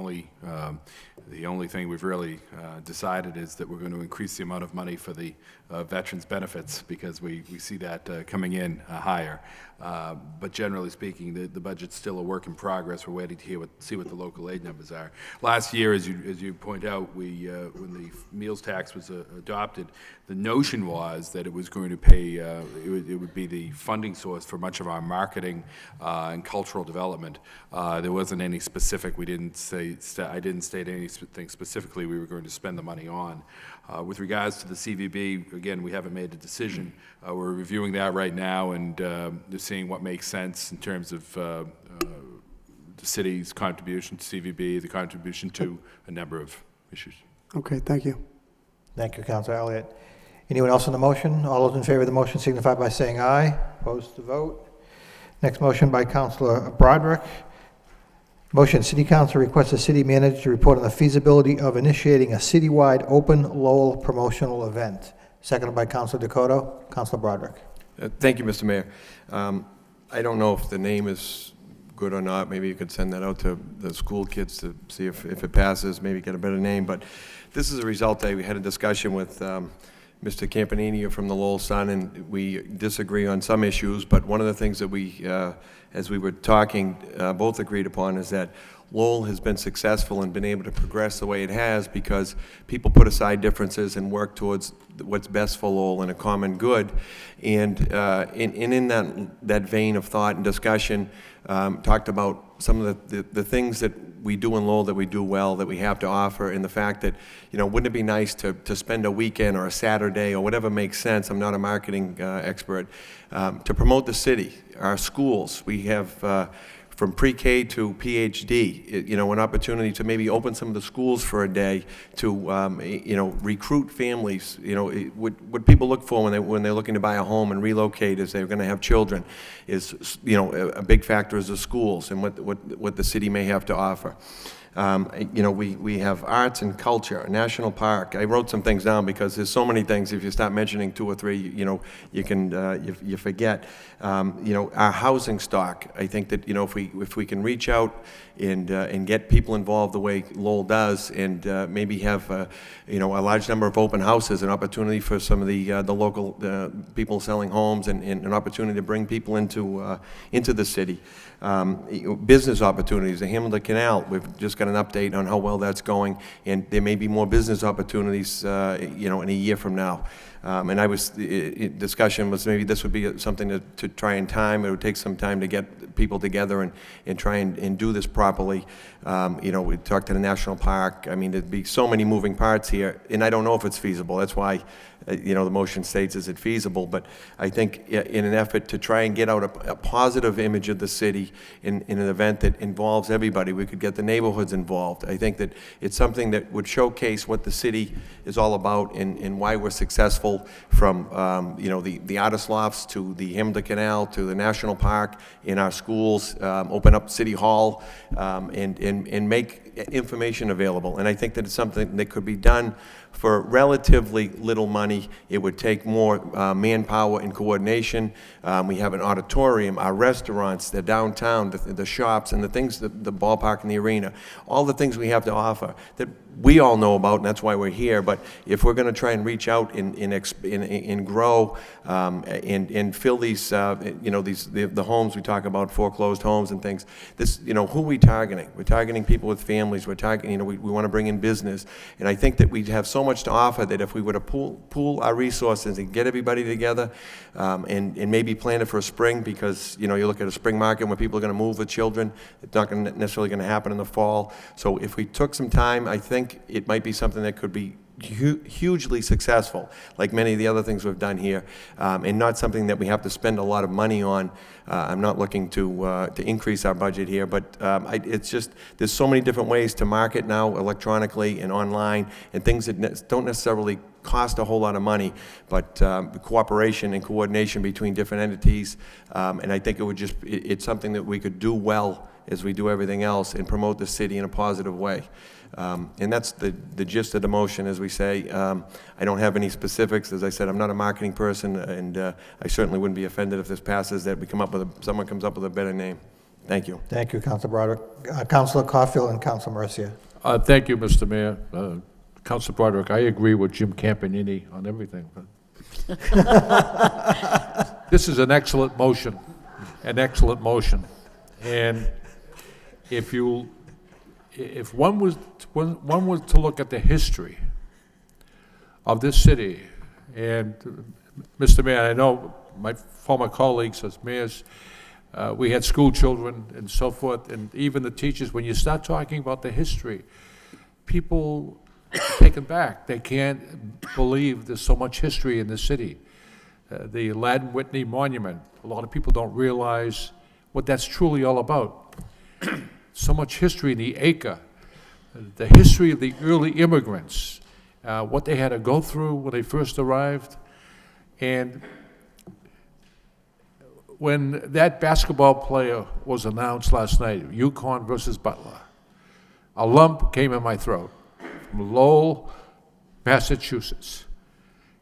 only thing we've really decided is that we're going to increase the amount of money for the veterans' benefits, because we see that coming in higher. But generally speaking, the budget's still a work in progress. We're waiting to see what the local aid numbers are. Last year, as you point out, when the meals tax was adopted, the notion was that it was going to pay, it would be the funding source for much of our marketing and cultural development. There wasn't any specific, I didn't state anything specifically we were going to spend the money on. With regards to the CVB, again, we haven't made a decision. We're reviewing that right now, and just seeing what makes sense in terms of the city's contribution to CVB, the contribution to a number of issues. Okay, thank you. Thank you, Councilor Elliott. Anyone else on the motion? All those in favor of the motion signify by saying aye. Opposed to vote. Next motion by Councilor Broderick. Motion, City Council requests the city manager to report on the feasibility of initiating a citywide open Lowell promotional event. Seconded by Councilor Dakota. Councilor Broderick. Thank you, Mr. Mayor. I don't know if the name is good or not. Maybe you could send that out to the school kids to see if it passes, maybe get a better name. But this is a result that we had a discussion with Mr. Campanini from the Lowell Sun, and we disagree on some issues. But one of the things that we, as we were talking, both agreed upon is that Lowell has been successful and been able to progress the way it has because people put aside differences and work towards what's best for Lowell and a common good. And in that vein of thought and discussion, talked about some of the things that we do in Lowell that we do well, that we have to offer, and the fact that, wouldn't it be nice to spend a weekend or a Saturday or whatever makes sense, I'm not a marketing expert, to promote the city, our schools. We have from pre-K to PhD, an opportunity to maybe open some of the schools for a day to, recruit families. What people look for when they're looking to buy a home and relocate is they're going to have children. Is a big factor is the schools and what the city may have to offer. We have arts and culture, a national park. I wrote some things down because there's so many things. If you start mentioning two or three, you forget. Our housing stock. I think that if we can reach out and get people involved the way Lowell does, and maybe have a large number of open houses, an opportunity for some of the local people selling homes, and an opportunity to bring people into the city. Business opportunities, the Hamilton Canal. We've just got an update on how well that's going, and there may be more business opportunities, in a year from now. And discussion was maybe this would be something to try and time. It would take some time to get people together and try and do this properly. We talked to the national park. I mean, there'd be so many moving parts here, and I don't know if it's feasible. That's why, the motion states, is it feasible? But I think in an effort to try and get out a positive image of the city in an event that involves everybody, we could get the neighborhoods involved. I think that it's something that would showcase what the city is all about and why we're successful, from the artist lofts to the Hamilton Canal to the national park, in our schools, open up City Hall, and make information available. And I think that it's something that could be done for relatively little money. It would take more manpower and coordination. We have an auditorium, our restaurants, the downtown, the shops, and the things, the ballpark and the arena, all the things we have to offer that we all know about, and that's why we're here. But if we're going to try and reach out and grow and fill these, the homes we talk about, foreclosed homes and things, who are we targeting? We're targeting people with families. We're targeting, we want to bring in business. And I think that we have so much to offer that if we were to pool our resources and get everybody together and maybe plan it for a spring, because, you look at a spring market where people are going to move with children. It's not necessarily going to happen in the fall. So if we took some time, I think it might be something that could be hugely successful, like many of the other things we've done here, and not something that we have to spend a lot of money on. I'm not looking to increase our budget here, but it's just, there's so many different ways to market now, electronically and online, and things that don't necessarily cost a whole lot of money, but cooperation and coordination between different entities, and I think it would just, it's something that we could do well as we do everything else and promote the city in a positive way. And that's the gist of the motion, as we say. I don't have any specifics. As I said, I'm not a marketing person, and I certainly wouldn't be offended if this passes, that we come up with someone comes up with a better name. Thank you. Thank you, Councilor Broderick. Councilor Caulfield and Councilor Mercia. Thank you, Mr. Mayor. Councilor Broderick, I agree with Jim Campanini on everything. This is an excellent motion, and if one was to look at the history of this city, and Mr. Mayor, I know my former colleagues as mayors, we had school children and so forth, and even the teachers, when you start talking about the history, people are taken back. They can't believe there's so much history in this city. The Ladin Whitney Monument, a lot of people don't realize what that's truly all about. So much history in the acre, the history of the early immigrants, what they had to go through when they first arrived. And when that basketball player was announced last night, UConn versus Butler, a lump came in my throat from Lowell, Massachusetts.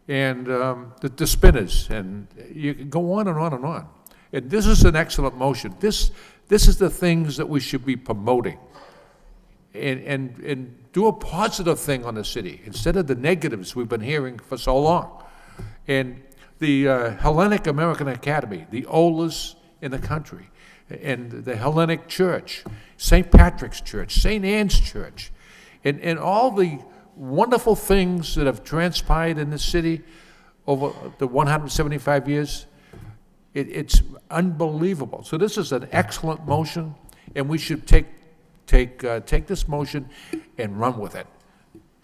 And the spinners, and you can go on and on and on. And this is an excellent motion. This is the things that we should be promoting, and do a positive thing on the city instead of the negatives we've been hearing for so long. And the Hellenic American Academy, the oldest in the country, and the Hellenic Church, St. Patrick's Church, St. Anne's Church, and all the wonderful things that have transpired in this city over the 175 years. It's unbelievable. So this is an excellent motion, and we should take this motion and run with it,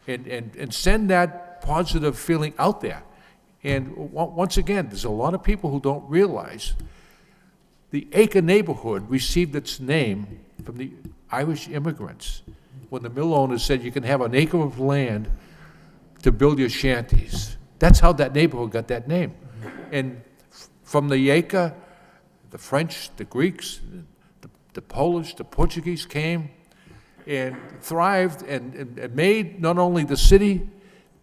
and send that positive feeling out there. And once again, there's a lot of people who don't realize the Acre neighborhood received its name from the Irish immigrants, when the mill owners said you can have an acre of land to build your shanties. That's how that neighborhood got that name. And from the acre, the French, the Greeks, the Polish, the Portuguese came and thrived and made not only the city,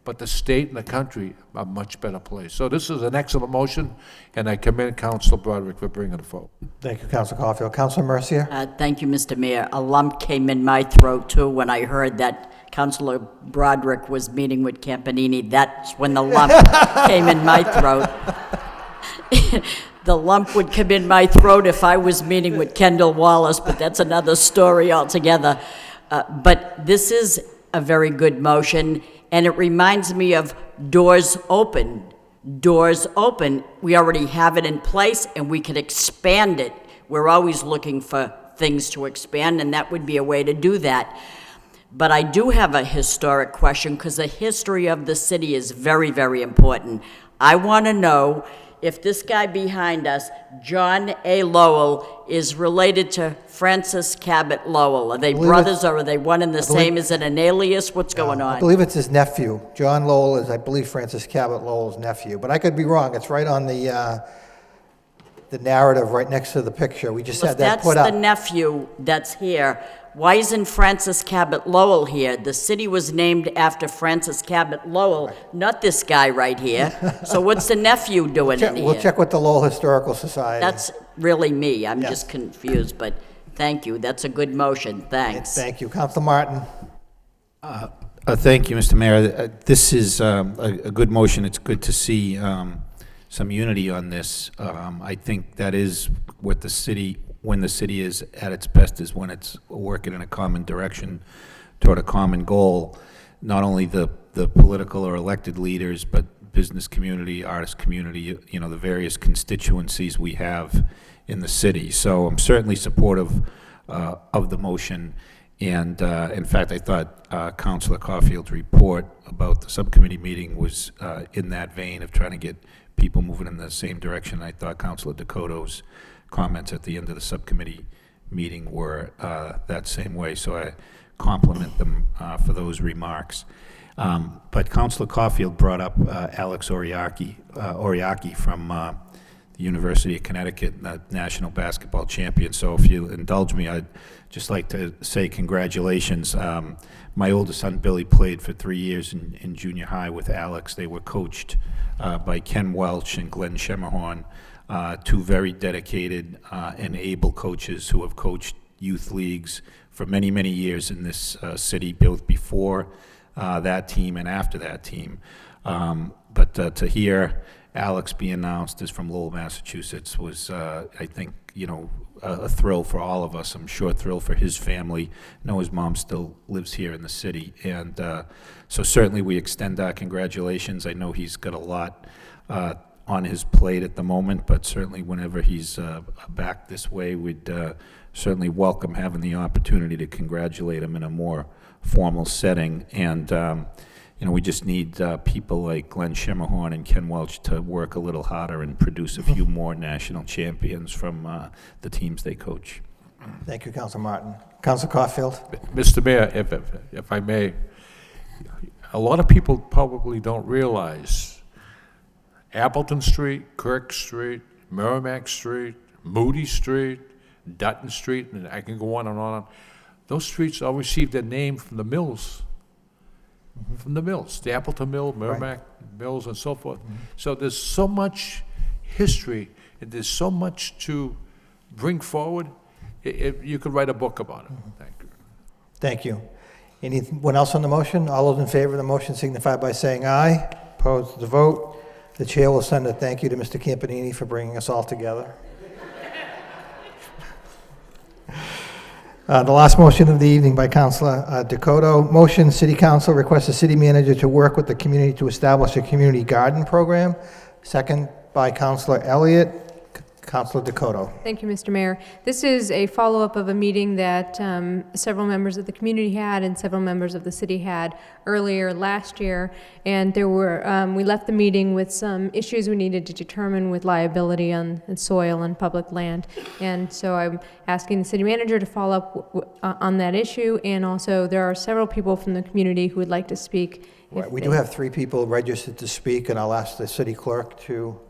but the state and the country a much better place. So this is an excellent motion, and I commend Councilor Broderick for bringing it forward. Thank you, Councilor Caulfield. Councilor Mercia. Thank you, Mr. Mayor. A lump came in my throat, too, when I heard that Councilor Broderick was meeting with Campanini. That's when the lump came in my throat. The lump would come in my throat if I was meeting with Kendall Wallace, but that's another story altogether. But this is a very good motion, and it reminds me of doors open. Doors open. We already have it in place, and we can expand it. We're always looking for things to expand, and that would be a way to do that. But I do have a historic question, because the history of the city is very, very important. I want to know if this guy behind us, John A. Lowell, is related to Francis Cabot Lowell. Are they brothers, or are they one and the same? Is it an alias? What's going on? I believe it's his nephew. John Lowell is, I believe, Francis Cabot Lowell's nephew, but I could be wrong. It's right on the the narrative right next to the picture. We just Well, had if that that's put the up. nephew that's here, why isn't Francis Cabot Lowell here? The city was named after Francis Cabot Lowell, not this guy right here. So what's the nephew doing in here? We'll check with the Lowell Historical Society. That's really me. I'm Yes. just confused, but thank you. That's a good motion. Thanks. Thank you. Council Martin? Thank you, Mr. Mayor. This is a good motion. It's good to see some unity on this. I think that is what the city, when the city is at its best, is when it's working in a common direction toward a common goal. Not only the political or elected leaders, but business community, artist community, you know, the various constituencies we have in the city. So I'm certainly supportive of the motion. And in fact, I thought Councilor Caulfield's report about the subcommittee meeting was in that vein of trying to get people moving in the same direction. I thought Councilor Dakota's comments at the end of the subcommittee meeting were that same way. So I compliment them for those remarks. But Councilor Caulfield brought up Alex Oriaki from the University of Connecticut, the national basketball champion. So if you indulge me, I'd just like to say congratulations. My oldest son, Billy, played for 3 years in junior high with Alex. They were coached by Ken Welch and Glenn Shemmerhorn, two very dedicated and able coaches who have coached youth leagues for many, many years in this city, both before that team and after that team. But to hear Alex be announced as from Lowell, Massachusetts was, I think, you know, a thrill for all of us. I'm sure a thrill for his family. I know his mom still lives here in the city. And so certainly we extend our congratulations. I know he's got a lot on his plate at the moment, but certainly whenever he's back this way, we'd certainly welcome having the opportunity to congratulate him in a more formal setting. And you know, we just need people like Glenn Shemmerhorn and Ken Welch to work a little harder and produce a few more national champions from the teams they coach. Thank you, Council Martin. Council Caulfield? Mr. Mayor, if I may, a lot of people probably don't realize Appleton Street, Kirk Street, Merrimack Street, Moody Street, Dutton Street, and I can go on and on. Those streets all received their name from the mills. From the mills, the Appleton Mill, Merrimack Mills, and so forth. So there's so much history, and there's so much to bring forward. You could write a book about it. Thank you. Thank you. Anyone else on the motion? All those in favor of the motion signify by saying aye. Opposed to the vote. The chair will send a thank you to Mr. Campanini for bringing us all together. The last motion of the evening by Councilor Dakota. Motion, City Council requests the city manager to work with the community to establish a community garden program. Second by Councilor Elliott. Councilor Dakota. Thank you, Mr. Mayor. This is a follow-up of a meeting that several members of the community had and several members of the city had earlier last year. And there were, we left the meeting with some issues we needed to determine with liability on soil and public land. And so I'm asking the city manager to follow up on that issue. And also there are several people from the community who would like to speak. We do have 3 people registered to speak, and I'll ask the city clerk to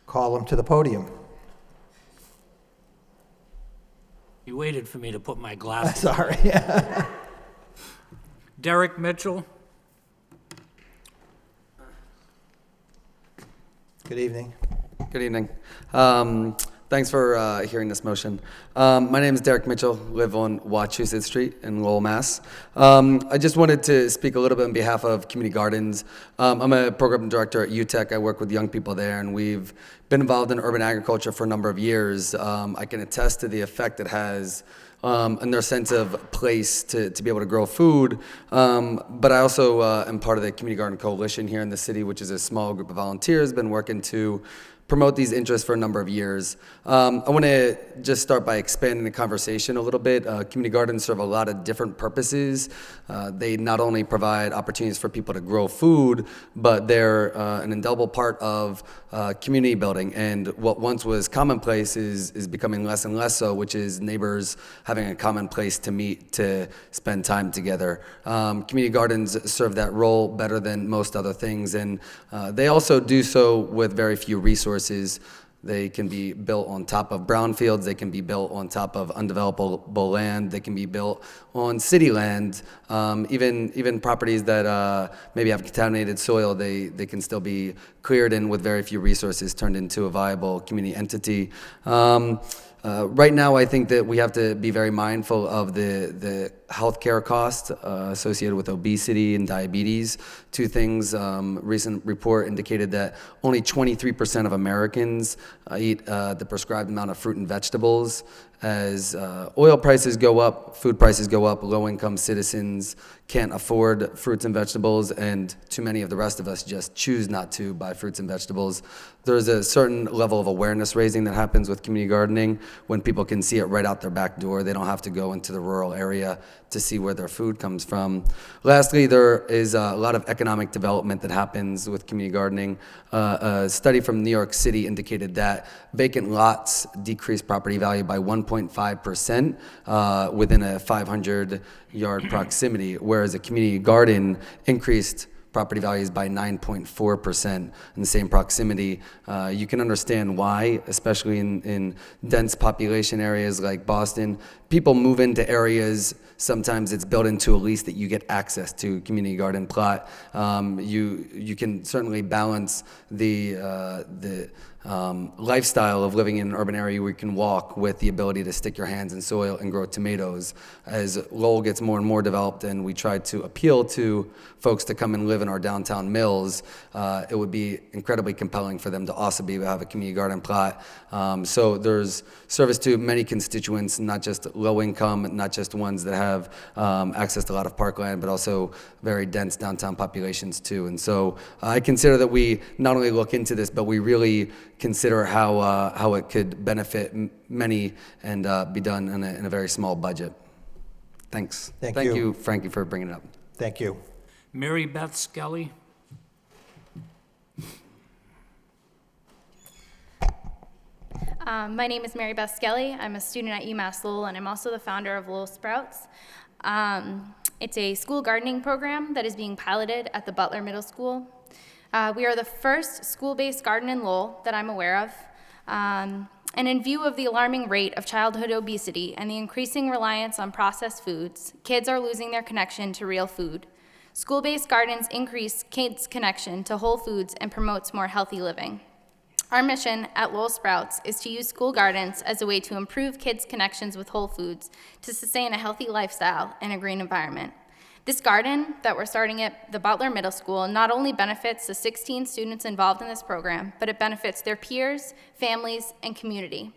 call them to the podium. You waited for me to put my glasses. Sorry. Derek Mitchell. Good evening. Good evening. Thanks for hearing this motion. My name is Derek Mitchell, live on Wachusett Street in Lowell, Mass. I just wanted to speak a little bit on behalf of Community Gardens. I'm a program director at UTEC. I work with young people there, and we've been involved in urban agriculture for a number of years. I can attest to the effect it has and their sense of place to be able to grow food. But I also am part of the Community Garden Coalition here in the city, which is a small group of volunteers, been working to promote these interests for a number of years. I want to just start by expanding the conversation a little bit. Community gardens serve a lot of different purposes. They not only provide opportunities for people to grow food, but they're an indelible part of community building. And what once was commonplace is becoming less and less so, which is neighbors having a common place to meet, to spend time together. Community gardens serve that role better than most other things, and they also do so with very few resources. They can be built on top of brownfields. They can be built on top of undevelopable land. They can be built on city land. Even properties that maybe have contaminated soil, they can still be cleared and with very few resources turned into a viable community entity. Right now, I think that we have to be very mindful of the healthcare costs associated with obesity and diabetes. Two things, recent report indicated that only 23% of Americans eat the prescribed amount of fruit and vegetables. As oil prices go up, food prices go up, low-income citizens can't afford fruits and vegetables, and too many of the rest of us just choose not to buy fruits and vegetables. There's a certain level of awareness raising that happens with community gardening when people can see it right out their back door. They don't have to go into the rural area to see where their food comes from. Lastly, there is a lot of economic development that happens with community gardening. A study from New York City indicated that vacant lots decrease property value by 1.5% within a 500-yard proximity, whereas a community garden increased property values by 9.4% in the same proximity. You can understand why, especially in dense population areas like Boston. People move into areas, sometimes it's built into a lease that you get access to community garden plot. You can certainly balance the lifestyle of living in an urban area where you can walk with the ability to stick your hands in soil and grow tomatoes. As Lowell gets more and more developed and we try to appeal to folks to come and live in our downtown mills, it would be incredibly compelling for them to also be able to have a community garden plot. So there's service to many constituents, not just low income, not just ones that have access to a lot of parkland, but also very dense downtown populations too. And so I consider that we not only look into this, but we really consider how it could benefit many and be done in a very small budget. Thanks. Thank Thank you. you, Frankie, for bringing it up. Thank you. Mary Beth Skelly. My name is Mary Beth Skelly. I'm a student at UMass Lowell, and I'm also the founder of Lowell Sprouts. It's a school gardening program that is being piloted at the Butler Middle School. We are the first school-based garden in Lowell that I'm aware of. And in view of the alarming rate of childhood obesity and the increasing reliance on processed foods, kids are losing their connection to real food. School-based gardens increase kids' connection to whole foods and promotes more healthy living. Our mission at Lowell Sprouts is to use school gardens as a way to improve kids' connections with whole foods to sustain a healthy lifestyle in a green environment. This garden that we're starting at the Butler Middle School not only benefits the 16 students involved in this program, but it benefits their peers, families, and community.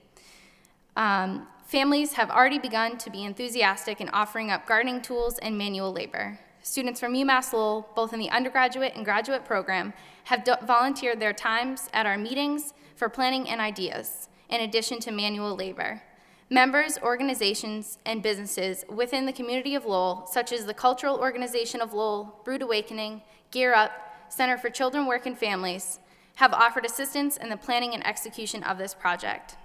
Families have already begun to be enthusiastic in offering up gardening tools and manual labor. Students from UMass Lowell, both in the undergraduate and graduate program, have volunteered their times at our meetings for planning and ideas, in addition to manual labor. Members, organizations, and businesses within the community of Lowell, such as the Cultural Organization of Lowell, Brood Awakening, Gear Up, Center for Children, Work, and Families, have offered assistance in the planning and execution of this project.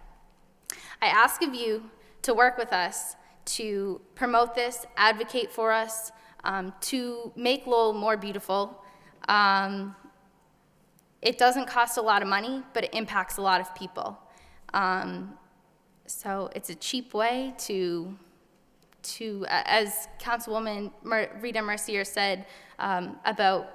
I ask of you to work with us to promote this, advocate for us, to make Lowell more beautiful. It doesn't cost a lot of money, but it impacts a lot of people. So it's a cheap way to as Councilwoman Rita Mercier said, about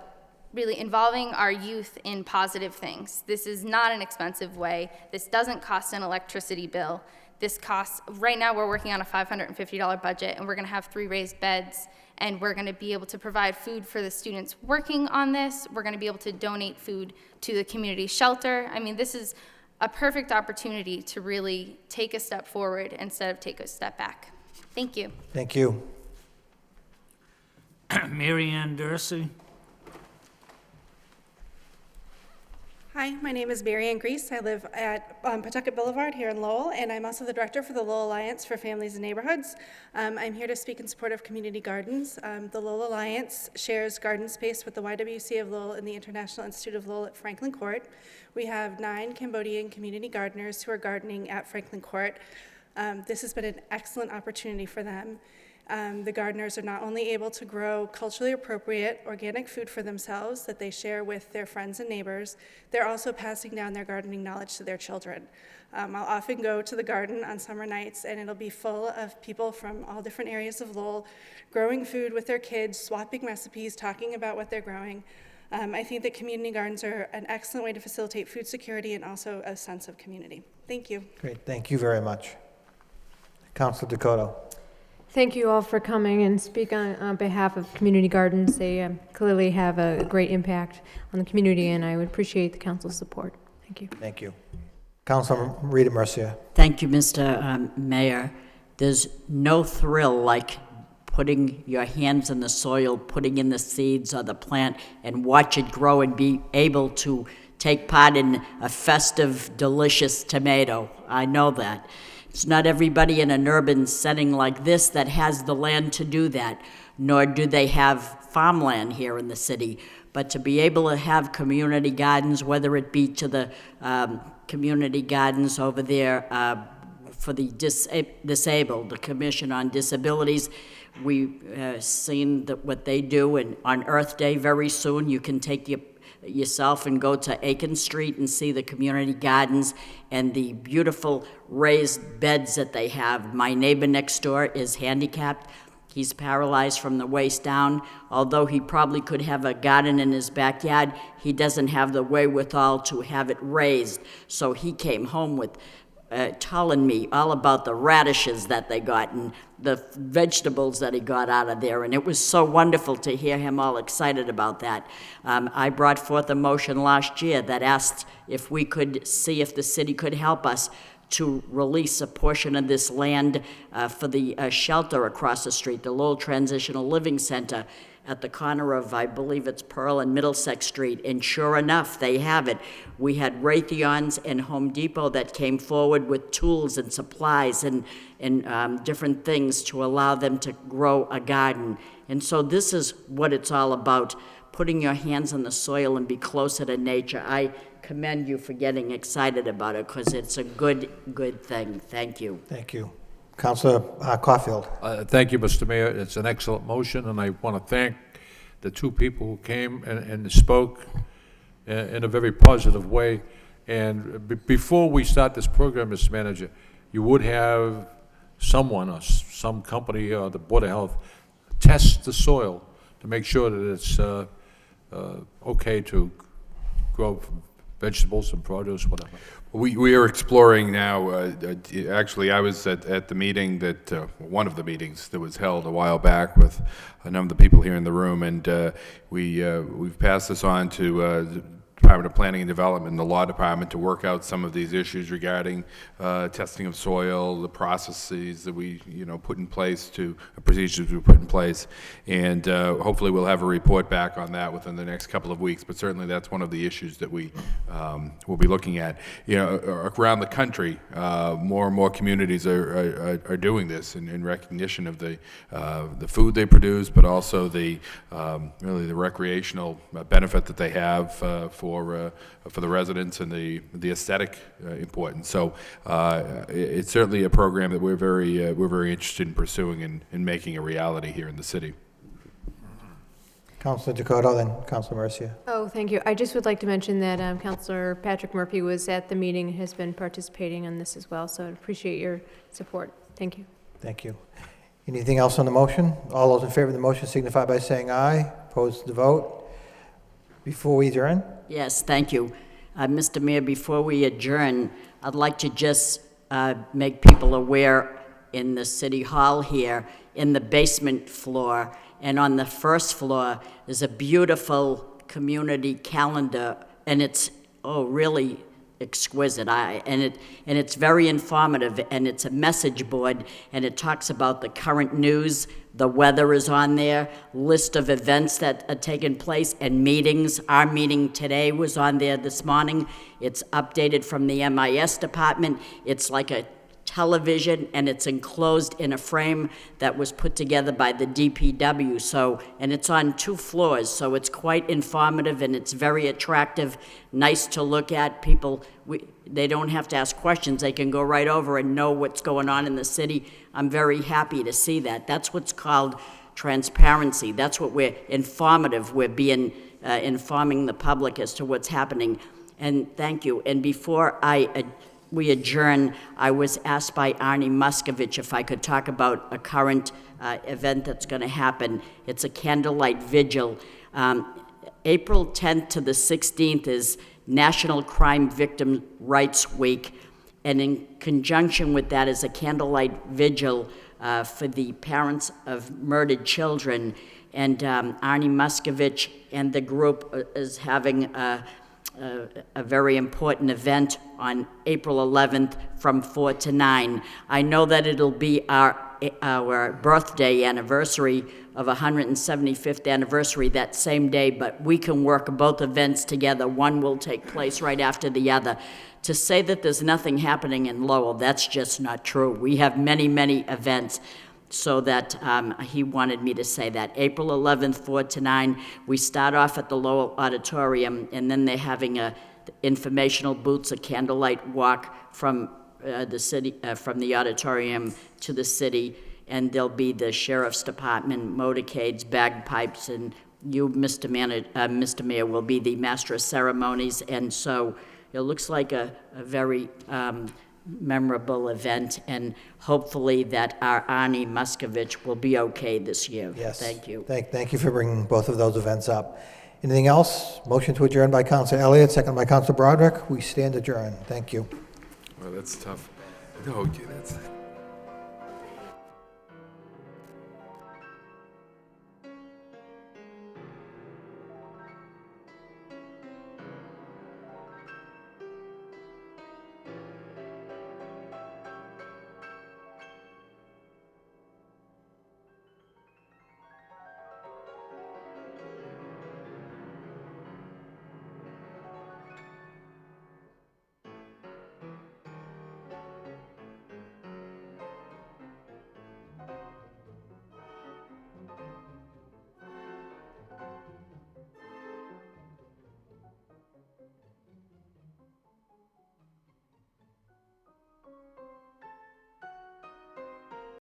really involving our youth in positive things. This is not an expensive way. This doesn't cost an electricity bill. This costs, right now we're working on a $550 budget, and we're gonna have 3 raised beds, and we're gonna be able to provide food for the students working on this. We're gonna be able to donate food to the community shelter. I mean, this is a perfect opportunity to really take a step forward instead of take a step back. Thank you. Thank you. Mary Ann Dursey. Hi, my name is Mary Ann Grease. I live at Pawtucket Boulevard here in Lowell, and I'm also the director for the Lowell Alliance for Families and Neighborhoods. I'm here to speak in support of community gardens. The Lowell Alliance shares garden space with the YWCA of Lowell and the International Institute of Lowell at Franklin Court. We have 9 Cambodian community gardeners who are gardening at Franklin Court. This has been an excellent opportunity for them. The gardeners are not only able to grow culturally appropriate organic food for themselves that they share with their friends and neighbors, they're also passing down their gardening knowledge to their children. I'll often go to the garden on summer nights, and it'll be full of people from all different areas of Lowell growing food with their kids, swapping recipes, talking about what they're growing. I think that community gardens are an excellent way to facilitate food security and also a sense of community. Thank you. Great, thank you very much. Councilor Dakota. Thank you all for coming and speak on behalf of community gardens. They clearly have a great impact on the community, and I would appreciate the council's support. Thank you. Thank you. Councilor Rita Mercier. Thank you, Mr. Mayor. There's no thrill like putting your hands in the soil, putting in the seeds or the plant, and watch it grow and be able to take part in a festive, delicious tomato. I know that. It's not everybody in an urban setting like this that has the land to do that, nor do they have farmland here in the city. But to be able to have community gardens, whether it be to the community gardens over there for the disabled, the Commission on Disabilities, we've seen what they do, and on Earth Day very soon you can take yourself and go to Aiken Street and see the community gardens and the beautiful raised beds that they have. My neighbor next door is handicapped. He's paralyzed from the waist down. Although he probably could have a garden in his backyard, he doesn't have the wherewithal to have it raised. So he came home with telling me all about the radishes that they got and the vegetables that he got out of there, and it was so wonderful to hear him all excited about that. I brought forth a motion last year that asked if we could see if the city could help us to release a portion of this land for the shelter across the street, the Lowell Transitional Living Center, at the corner of, I believe it's Pearl and Middlesex Street, and sure enough, they have it. We had Raytheon's and Home Depot that came forward with tools and supplies and different things to allow them to grow a garden. And so this is what it's all about, putting your hands in the soil and be closer to nature. I commend you for getting excited about it, because it's a good thing. Thank you. Thank you. Councilor Caulfield. Thank you, Mr. Mayor. It's an excellent motion, and I want to thank the two people who came and spoke in a very positive way. And before we start this program, Mr. Manager, you would have someone or some company or the Board of Health test the soil to make sure that it's okay to grow vegetables and produce, whatever. We are exploring now, actually I was at the meeting that, one of the meetings that was held a while back with a number of the people here in the room, and we've passed this on to Department of Planning and Development and the Law Department to work out some of these issues regarding testing of soil, the processes that we, put in place, procedures we put in place, and hopefully we'll have a report back on that within the next couple of weeks. But certainly that's one of the issues that we will be looking at. Around the country, more and more communities are doing this in recognition of the food they produce, but also the really the recreational benefit that they have for the residents and the aesthetic importance. So it's certainly a program that we're very interested in pursuing and making a reality here in the city. Councilor Dakota, then Councilor Mercier. Oh, thank you. I just would like to mention that Councilor Patrick Murphy was at the meeting and has been participating on this as well, so I appreciate your support. Thank you. Thank you. Anything else on the motion? All those in favor of the motion signify by saying aye. Opposed to the vote. Before we adjourn? Yes, thank you. Mr. Mayor, before we adjourn, I'd like to just make people aware in the City Hall here, in the basement floor, and on the first floor, is a beautiful community calendar, and it's, really exquisite. And it's very informative, and it's a message board, and it talks about the current news. The weather is on there, list of events that are taking place, and meetings. Our meeting today was on there this morning. It's updated from the MIS department. It's like a television, and it's enclosed in a frame that was put together by the DPW. So, and it's on 2 floors, so it's quite informative and it's very attractive, nice to look at. People, they don't have to ask questions. They can go right over and know what's going on in the city. I'm very happy to see that. That's what's called transparency. That's what we're informative. We're being informing the public as to what's happening. And thank you. And before we adjourn, I was asked by Arnie Muscovich if I could talk about a current event that's going to happen. It's a candlelight vigil. April 10th to the 16th is National Crime Victim Rights Week, and in conjunction with that is a candlelight vigil for the parents of murdered children. And Arnie Muscovich and the group is having a very important event on April 11th from 4 to 9. I know that it'll be our birthday anniversary of 175th anniversary that same day, but we can work both events together. One will take place right after the other. To say that there's nothing happening in Lowell, that's just not true. We have many, many events. So that he wanted me to say that. April 11th, 4 to 9, we start off at the Lowell Auditorium, and then they're having informational booths, a candlelight walk from the city, from the auditorium to the city, and there'll be the Sheriff's Department, motorcades, bagpipes, and you, Mr. Mayor, will be the Master of Ceremonies, and so it looks like a very memorable event, and hopefully that our Arnie Muscovich will be okay this year. Yes. Thank you. Thank you for bringing both of those events up. Anything else? Motion to adjourn by Councilor Elliott, second by Councilor Broderick. We stand adjourned. Thank you. Well, that's tough. No, okay, that's...